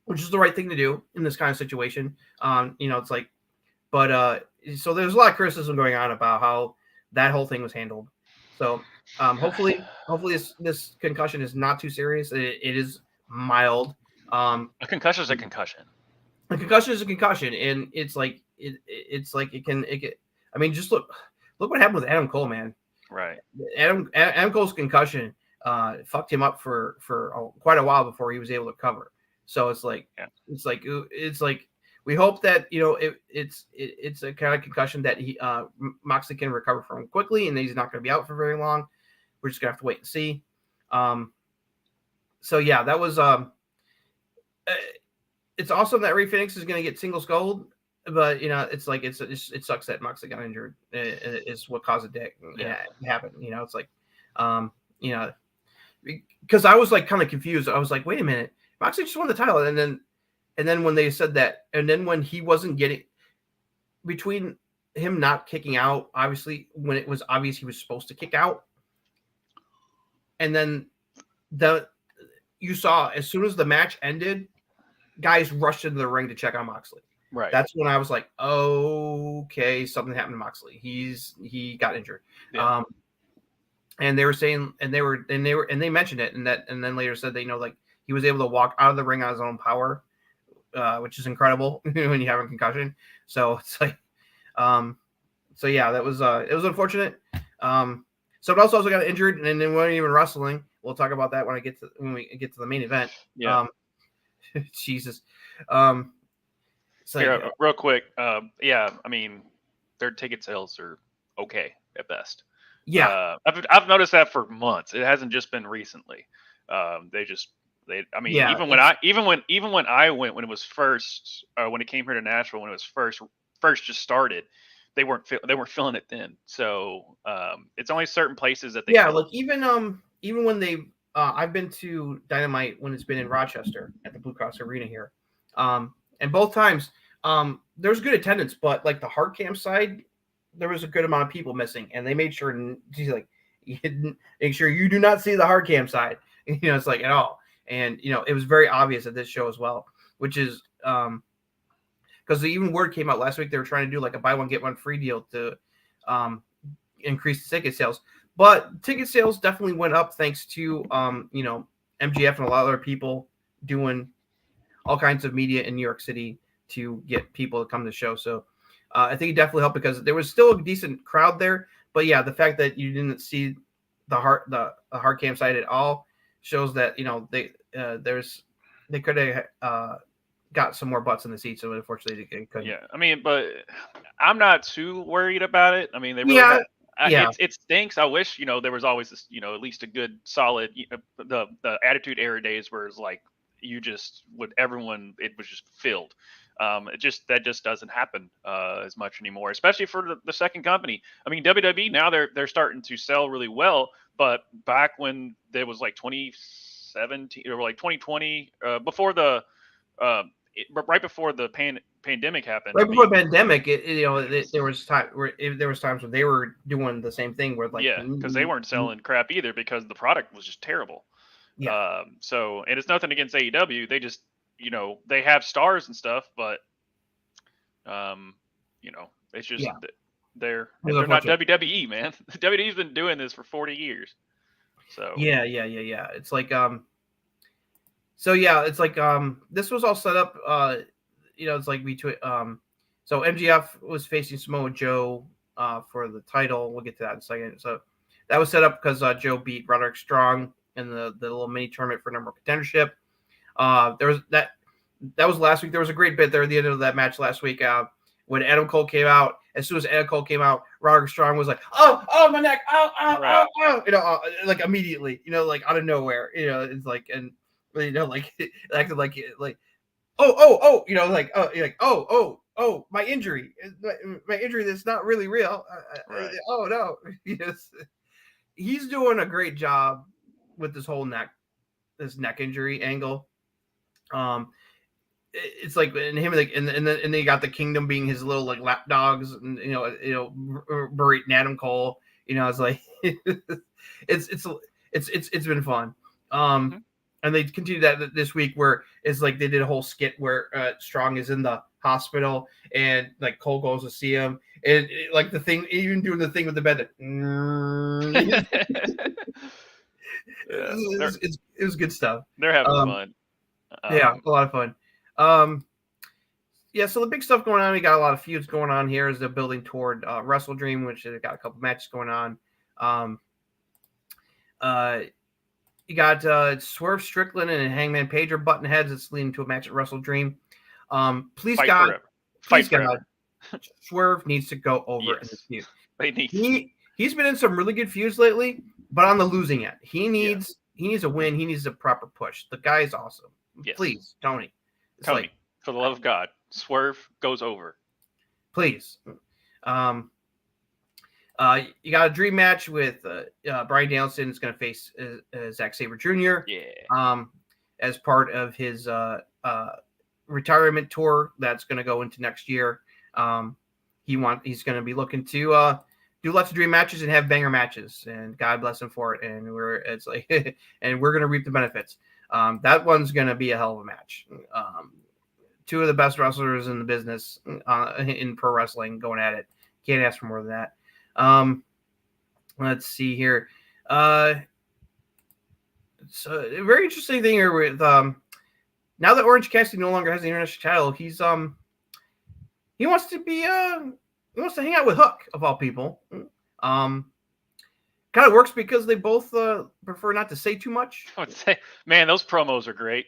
which is the right thing to do in this kind of situation. It's like, but so there's a lot of criticism going on about how that whole thing was handled. So hopefully this concussion is not too serious. It is mild. A concussion is a concussion. A concussion is a concussion, and it's like it can. I mean, just look what happened with Adam Cole, man. Right. Adam Cole's concussion fucked him up for quite a while before he was able to cover. So it's like we hope that it's a kind of concussion that Moxley can recover from quickly, and he's not going to be out for very long. We're just gonna have to wait and see. So yeah, that was it's awesome that Ray Phoenix is going to get singles gold, but it's like it sucks that Moxley got injured. Is what caused it to happen. It's like because I was like kind of confused. I was like, wait a minute, Moxley just won the title, and then when they said that, and then when he wasn't getting between him not kicking out, obviously when it was obvious he was supposed to kick out, and then you saw as soon as the match ended, guys rushed into the ring to check on Moxley. Right. That's when I was like, okay, something happened to Moxley. He got injured. Yeah. And they were saying, and they mentioned it, and then later said they like he was able to walk out of the ring on his own power, which is incredible when you have a concussion. So it's like, so yeah, that was it was unfortunate. Someone else also got injured, and then weren't even wrestling. We'll talk about that when we get to the main event. Yeah. Jesus. So here, real quick. Yeah, I mean, their ticket sales are okay at best. Yeah. I've noticed that for months. It hasn't just been recently. I mean, yeah, even when I went when it was first when it came here to Nashville when it was first just started, they weren't filling it then. So it's only certain places that they like even when they I've been to Dynamite when it's been in Rochester at the Blue Cross Arena here, and both times there's good attendance, but like the hard cam side, there was a good amount of people missing, and they made sure make sure you do not see the hard cam side. It's like at all, and it was very obvious at this show as well, which is because even word came out last week they were trying to do like a buy one get one free deal to increase the ticket sales. But ticket sales definitely went up thanks to MGF and a lot of other people doing all kinds of media in New York City to get people to come to the show. So I think it definitely helped because there was still a decent crowd there. But yeah, the fact that you didn't see the hard cam side at all shows that they could have got some more butts in the seats. So unfortunately they couldn't. Yeah, I mean, but I'm not too worried about it. I mean, they really it stinks. I wish there was always this at least a good solid the Attitude Era days where it's like you just with everyone it was just filled. That just doesn't happen as much anymore, especially for the second company. I mean, WWE now they're starting to sell really well, but back when there was like 2017 or like 2020 before the right before the pandemic happened. Right before the pandemic, there was times when they were doing the same thing where because they weren't selling crap either because the product was just terrible. Yeah. So and it's nothing against AEW. They just they have stars and stuff, but it's just they're not WWE, man. WWE's been doing this for 40 years. So yeah. It's like so yeah, it's like this was all set up. It's like between so MGF was facing Samoa Joe for the title. We'll get to that in a second. So that was set up because Joe beat Roderick Strong in the little mini tournament for number one contendership. There was that was last week. There was a great bit there at the end of that match last week when Adam Cole came out. As soon as Adam Cole came out, Roderick Strong was like, "Oh, my neck! Oh!" Like immediately, like out of nowhere. It's like and like it acted like my injury, my injury that's not really real. Right. Oh no, yes, he's doing a great job with this whole neck injury angle. It's like and him like and then you got the Kingdom being his little like lap dogs and berating Adam Cole. It's like it's been fun. And they continue that this week where it's like they did a whole skit where Strong is in the hospital and like Cole goes to see him and like the thing, even doing the thing with the bed. It was good stuff. They're having fun. Yeah, a lot of fun. So the big stuff going on. We got a lot of feuds going on here as they're building toward Wrestledream, which they got a couple matches going on. You got Swerve Strickland and Hangman Page are button heads. It's leading to a match at Wrestledream. Please Fight God, forever. please Fight God, forever. Swerve needs to go over in Yes. this feud. They need. He's been in some really good feuds lately, but on the losing end. He Yeah. needs a win. He needs a proper push. The guy is awesome. Yes. Please, Tony. It's Tony, like, for the love of God, Swerve goes over. please. You got a dream match with Bryan Danielson is going to face Zack Sabre Jr. Yeah. As part of his retirement tour that's going to go into next year. He's going to be looking to do lots of dream matches and have banger matches, and God bless him for it. And and we're going to reap the benefits. That one's going to be a hell of a match. Two of the best wrestlers in the business in pro wrestling going at it. Can't ask for more than that. Let's see here. So a very interesting thing here with now that Orange Cassidy no longer has the international title, he wants to be he wants to hang out with Hook of all people. Kind of works because they both prefer not to say too much. I would say, man, those promos are great.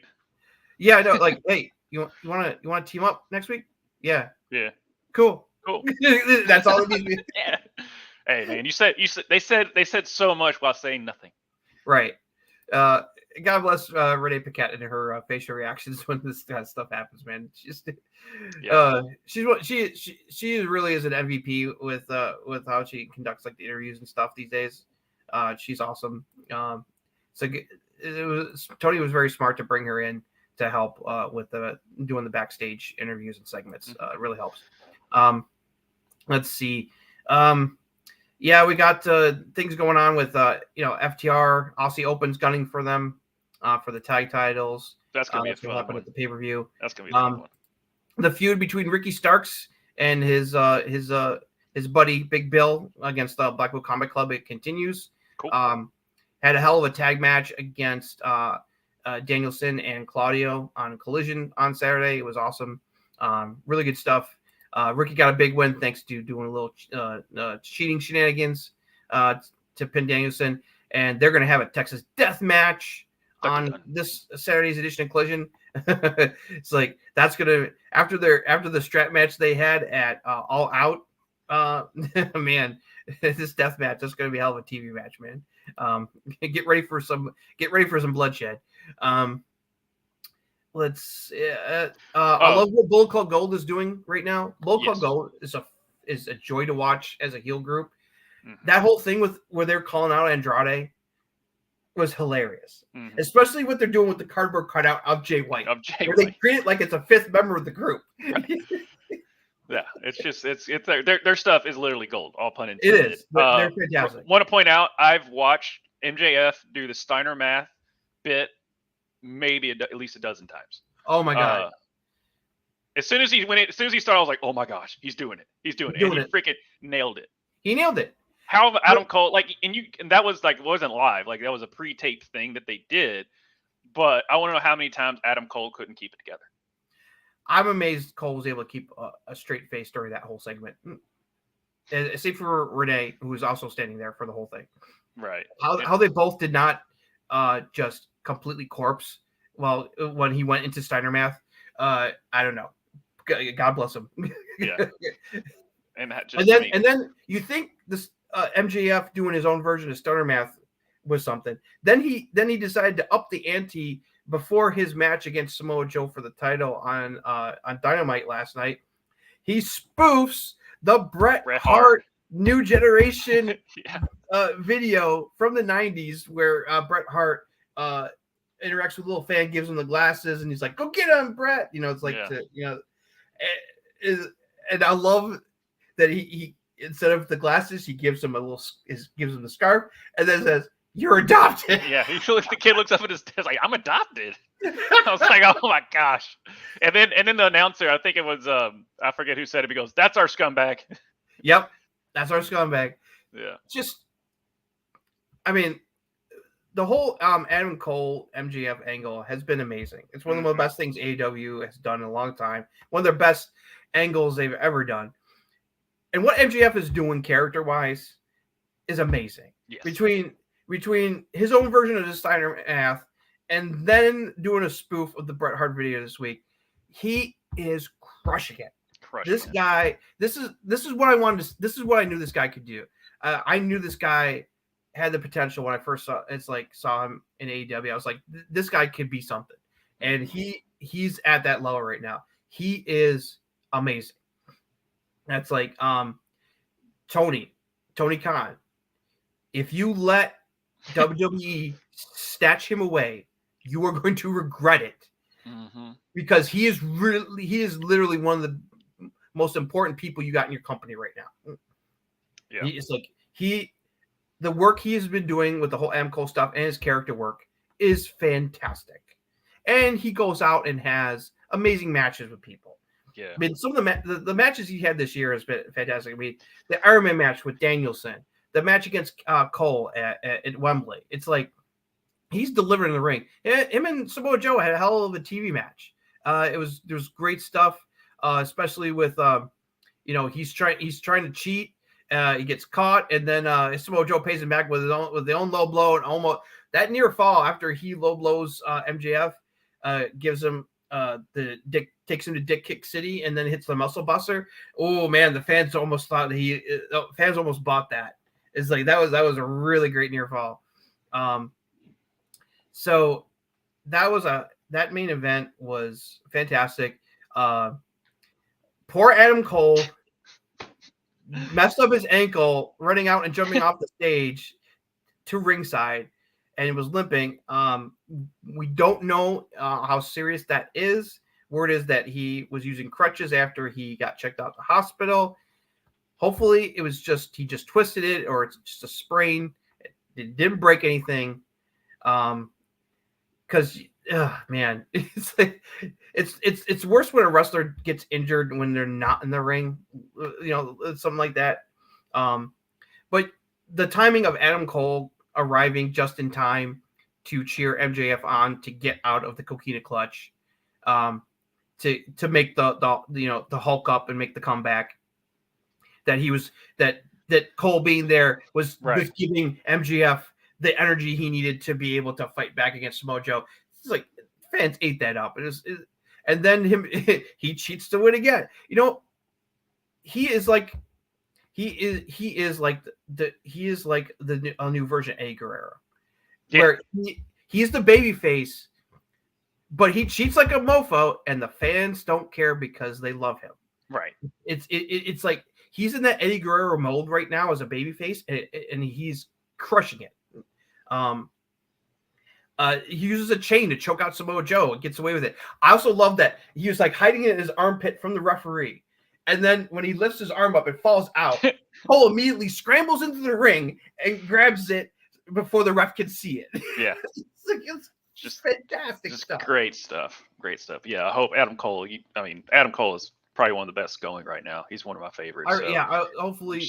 Yeah, I know. Like, hey, you want to team up next week? Yeah. Yeah. Cool. That's all it needs. Yeah. Hey, man, they said so much while saying nothing. Right. God bless Renee Paquette and her facial reactions when this kind of stuff happens, man. She really is an MVP with how she conducts like the interviews and stuff these days. She's awesome. So Tony was very smart to bring her in to help with doing the backstage interviews and segments. It really helps. Let's see. Yeah, we got things going on with FTR, Aussie Open's gunning for them for the tag titles. That's gonna be a fun one at the pay-per-view. That's gonna be a fun one. The feud between Ricky Starks and his buddy Big Bill against the Blackpool Combat Club, it continues. Cool. Had a hell of a tag match against Danielson and Claudio on Collision on Saturday. It was awesome. Really good stuff. Ricky got a big win thanks to doing a little cheating shenanigans to pin Danielson, and they're going to have a Texas Death Match on this Saturday's edition of Collision. It's like that's going to after the strap match they had at All Out. Man, this death match that's going to be a hell of a TV match, man. Get ready for some bloodshed. I love what Bullet Club Gold is doing right now. Bullet Club Gold is a joy to watch as a heel group. Mm-hmm. That whole thing where they're calling out Andrade was hilarious, especially what they're doing with the cardboard cutout of Jay White. They treat it like it's a fifth member of the group. Right. Yeah, it's their stuff is literally gold. All pun intended. It is. They're fantastic. Want to point out, I've watched MJF do the Steiner Math bit maybe at least a dozen times. Oh my god! As soon as he started, I was like, "Oh my gosh, he's doing it! He's doing it! And he freaking nailed it! He nailed it! How Adam Cole and that was it wasn't live, like that was a pre-taped thing that they did. But I want to know how many times Adam Cole couldn't keep it together. I'm amazed Cole was able to keep a straight face during that whole segment. Save for Renee, who was also standing there for the whole thing. Right. How they both did not just completely corpse when he went into Steiner Math. I don't know. God bless him. Yeah. And then you think this MJF doing his own version of Steiner Math was something. Then he decided to up the ante before his match against Samoa Joe for the title on Dynamite last night. He spoofs the Bret Hart New Generation video from the 90s where Bret Hart interacts with a little fan, gives him the glasses, and he's like, "Go get him, Bret." It's like, and I love that he instead of the glasses, he gives him gives him the scarf, and then says, "You're adopted." Yeah, the kid looks up at his desk like, "I'm adopted." I was like, "Oh my gosh!" And then the announcer, I think it was I forget who said it. He goes, "That's our scumbag." Yep, that's our scumbag. Yeah, I mean, the whole Adam Cole MJF angle has been amazing. It's one of the best things AEW has done in a long time. One of their best angles they've ever done. And what MJF is doing character-wise is amazing. Yes. Between his own version of the Steiner Math and then doing a spoof of the Bret Hart video this week, he is crushing it. Crushing This it. guy, this is what I wanted to. This is what I knew this guy could do. I knew this guy had the potential when I first saw him in AEW. I was like, this guy could be something, and he's at that level right now. He is amazing. That's like Tony Khan. If you let WWE snatch him away, you are going to regret it. Because he is literally one of the most important people you got in your company right now. Yeah. It's like the work he has been doing with the whole Adam Cole stuff and his character work is fantastic. And he goes out and has amazing matches with people. Yeah. I mean, some of the matches he had this year has been fantastic. I mean, the Iron Man match with Danielson, the match against Cole at Wembley. It's like he's delivering in the ring. Him and Samoa Joe had a hell of a TV match. There was great stuff, especially with he's trying to cheat. He gets caught, and then Samoa Joe pays him back with their own low blow, and almost that near fall after he low blows MJF, gives him takes him to Dick Kick City, and then hits the muscle buster. Oh man, the fans almost thought fans almost bought that. It's like that was a really great near fall. So that main event was fantastic. Poor Adam Cole messed up his ankle running out and jumping off the stage to ringside, and he was limping. We don't know how serious that is. Word is that he was using crutches after he got checked out at the hospital. Hopefully it was he just twisted it, or it's just a sprain. It didn't break anything. Because man, it's like it's worse when a wrestler gets injured when they're not in the ring, something like that. But the timing of Adam Cole arriving just in time to cheer MJF on to get out of the Coquina clutch, to make the Hulk up and make the comeback. That Cole being there was giving MJF the energy he needed to be able to fight back against Samoa Joe. It's like fans ate that up. And then he cheats to win again. He is like a new version of Eddie Guerrero, where he's the baby face, but he cheats like a mofo, and the fans don't care because they love him. Right. It's like he's in that Eddie Guerrero mold right now as a baby face, and he's crushing it. He uses a chain to choke out Samoa Joe and gets away with it. I also love that he was like hiding it in his armpit from the referee. And then when he lifts his arm up, it falls out. Cole immediately scrambles into the ring and grabs it before the ref can see it. Yeah. it's just fantastic stuff. Great stuff. Yeah. I hope Adam Cole, Adam Cole is probably one of the best going right now. He's one of my favorites. So. Yeah. Hopefully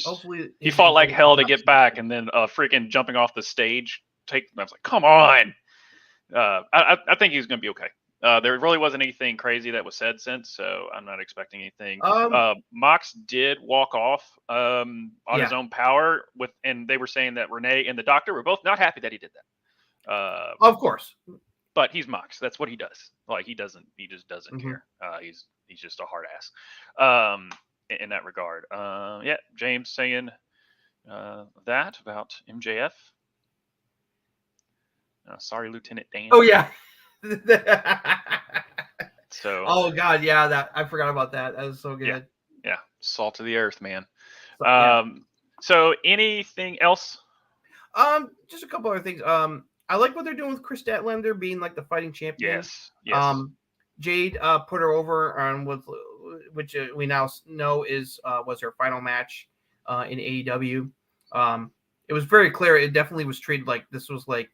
he fought like hell to get back, and then freaking jumping off the stage. I was like, come on. I think he's going to be okay. There really wasn't anything crazy that was said since, so I'm not expecting anything. Mox did walk off on his own power and they were saying that Renee and the doctor were both not happy that he did that. Of course. But he's Mox. That's what he does. Like he just doesn't care. He's just a hard ass in that regard. James saying that about MJF. Sorry, Lieutenant Dan. Oh yeah. So. Oh god, yeah. That I forgot about that. That was so good. Yeah. Salt of the earth, man. So, So anything else? Just a couple other things. I like what they're doing with Chris Statlander being like the fighting champion. Yes. Jade put her over on which we now know was her final match in AEW. It was very clear. It definitely was treated like this was like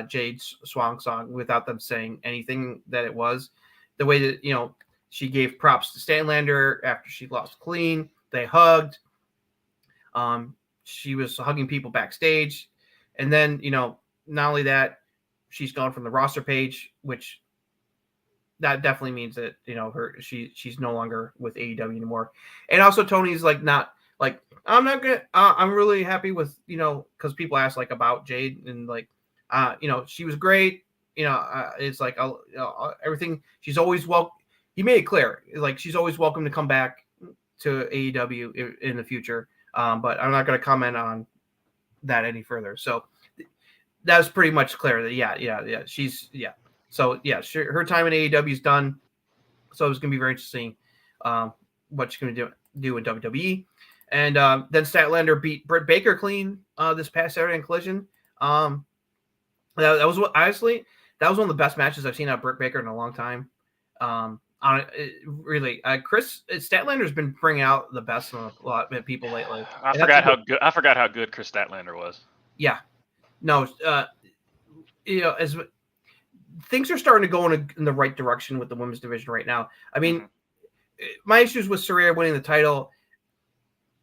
Jade's swan song without them saying anything that it was. The way that she gave props to Statlander after she lost clean. They hugged. She was hugging people backstage, and then not only that, she's gone from the roster page, which that definitely means that she's no longer with AEW anymore. And also Tony's like not like I'm not gonna I'm really happy with because people ask like about Jade and like she was great. It's like everything. She's always he made it clear, like she's always welcome to come back to AEW in the future. But I'm not going to comment on that any further. So that's pretty much clear that yeah. So yeah, her time in AEW is done. So it's going to be very interesting what she's going to do in WWE. And then Statlander beat Britt Baker clean this past Saturday in Collision. That was honestly, that was one of the best matches I've seen out of Britt Baker in a long time. Really, Chris Statlander's been bringing out the best in a lot of people lately. I forgot how good Chris Statlander was. Yeah, no, as things are starting to go in the right direction with the women's division right now. I mean, my issues with Saraya winning the title.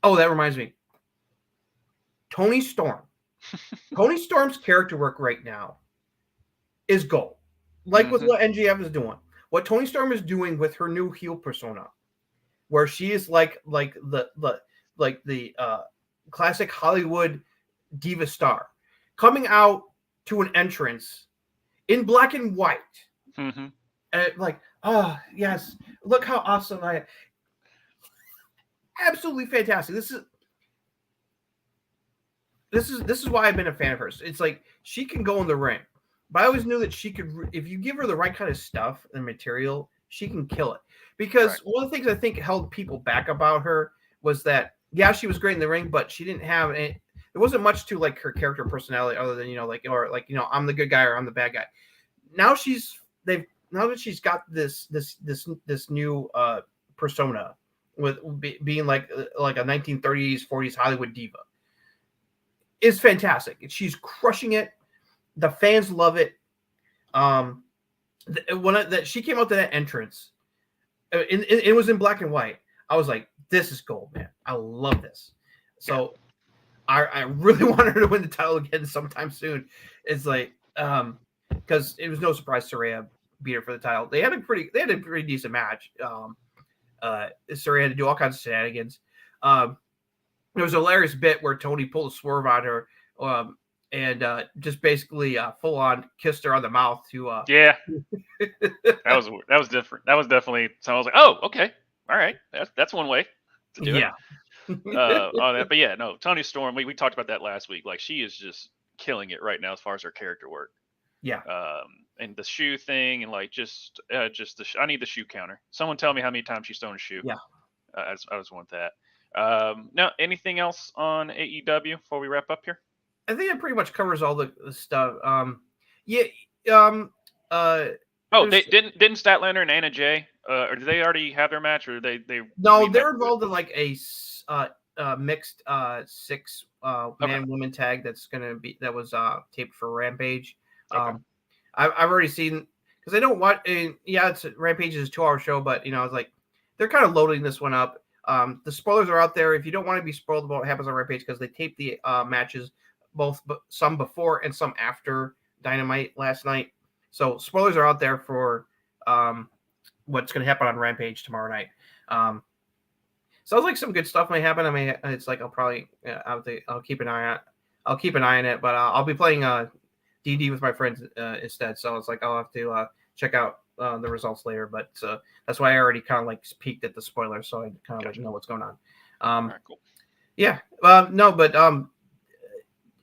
Oh, that reminds me. Toni Storm. Toni Storm's character work right now is gold. Like with what NGF is doing. What Toni Storm is doing with her new heel persona, where she is like the classic Hollywood diva star, coming out to an entrance in black and white. Like, oh yes, look how awesome I am. Absolutely fantastic. This is why I've been a fan of hers. It's like she can go in the ring, but I always knew that she could, if you give her the right kind of stuff and material, she can kill it. Because one of the things I think held people back about her was that, yeah, she was great in the ring, but she didn't have any. There wasn't much to like her character personality other than I'm the good guy or I'm the bad guy. Now that she's got this new persona with being like a 1930s 40s Hollywood diva is fantastic. She's crushing it. The fans love it. When she came out to that entrance, it was in black and white. I was like, this is gold, man. I love this. So I really wanted her to win the title again sometime soon. It's like, because it was no surprise Saraya beat her for the title. They had a pretty decent match. Saraya had to do all kinds of shenanigans. There was a hilarious bit where Tony pulled a swerve on her, and just basically full on kissed her on the mouth to that was different. That was definitely so I was like, oh, okay, all right, that's one way to do it. On that. But yeah, no, Toni Storm, we talked about that last week. Like, she is just killing it right now as far as her character work. Yeah. And the shoe thing, and like just I need the shoe counter. Someone tell me how many times she's thrown a shoe. Yeah. I just want that. Now, anything else on AEW before we wrap up here? I think it pretty much covers all the stuff. Didn't Statlander and Anna Jay, or did they already have their match, or they're involved in like a mixed 6 man woman tag that was taped for Rampage. I've already seen, because I don't watch. It's Rampage is a 2-hour show, but it's like they're kind of loading this one up. The spoilers are out there if you don't want to be spoiled about what happens on Rampage, because they taped the matches some before and some after Dynamite last night. So spoilers are out there for what's going to happen on Rampage tomorrow night. Sounds like some good stuff may happen. I mean, it's like I'll probably I'll keep an eye on it, but I'll be playing DD with my friends instead. So it's like I'll have to check out the results later. But that's why I already kind of like peeked at the spoilers, so I kind of like know what's going on. All right, cool. Yeah,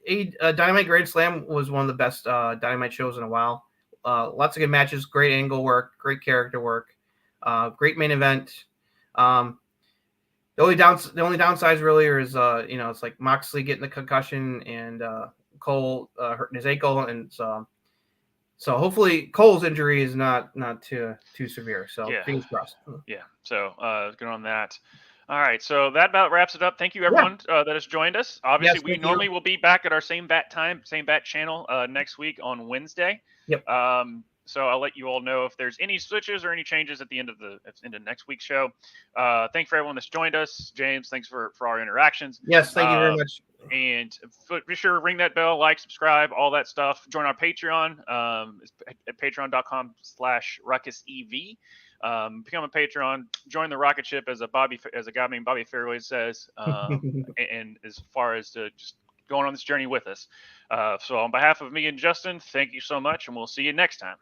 Dynamite Grand Slam was one of the best Dynamite shows in a while. Lots of good matches, great angle work, great character work, great main event. The only downsides really is it's like Moxley getting the concussion and Cole hurting his ankle, and so hopefully Cole's injury is not too severe. So fingers crossed. Yeah. So good on that. All right, so that about wraps it up. Thank you, everyone that has joined us. Obviously, we normally will be back at our same bat time, same bat channel next week on Wednesday. Yep. So I'll let you all know if there's any switches or any changes at the end of next week's show. Thanks for everyone that's joined us. James, thanks for our interactions. Yes, thank you very much. And be sure to ring that bell, like, subscribe, all that stuff. Join our Patreon at patreon.com/RuckusEV. Become a patron, join the rocket ship, as a guy named Bobby Fairway says, and as far as to just going on this journey with us. So on behalf of me and Justin, thank you so much, and we'll see you next time.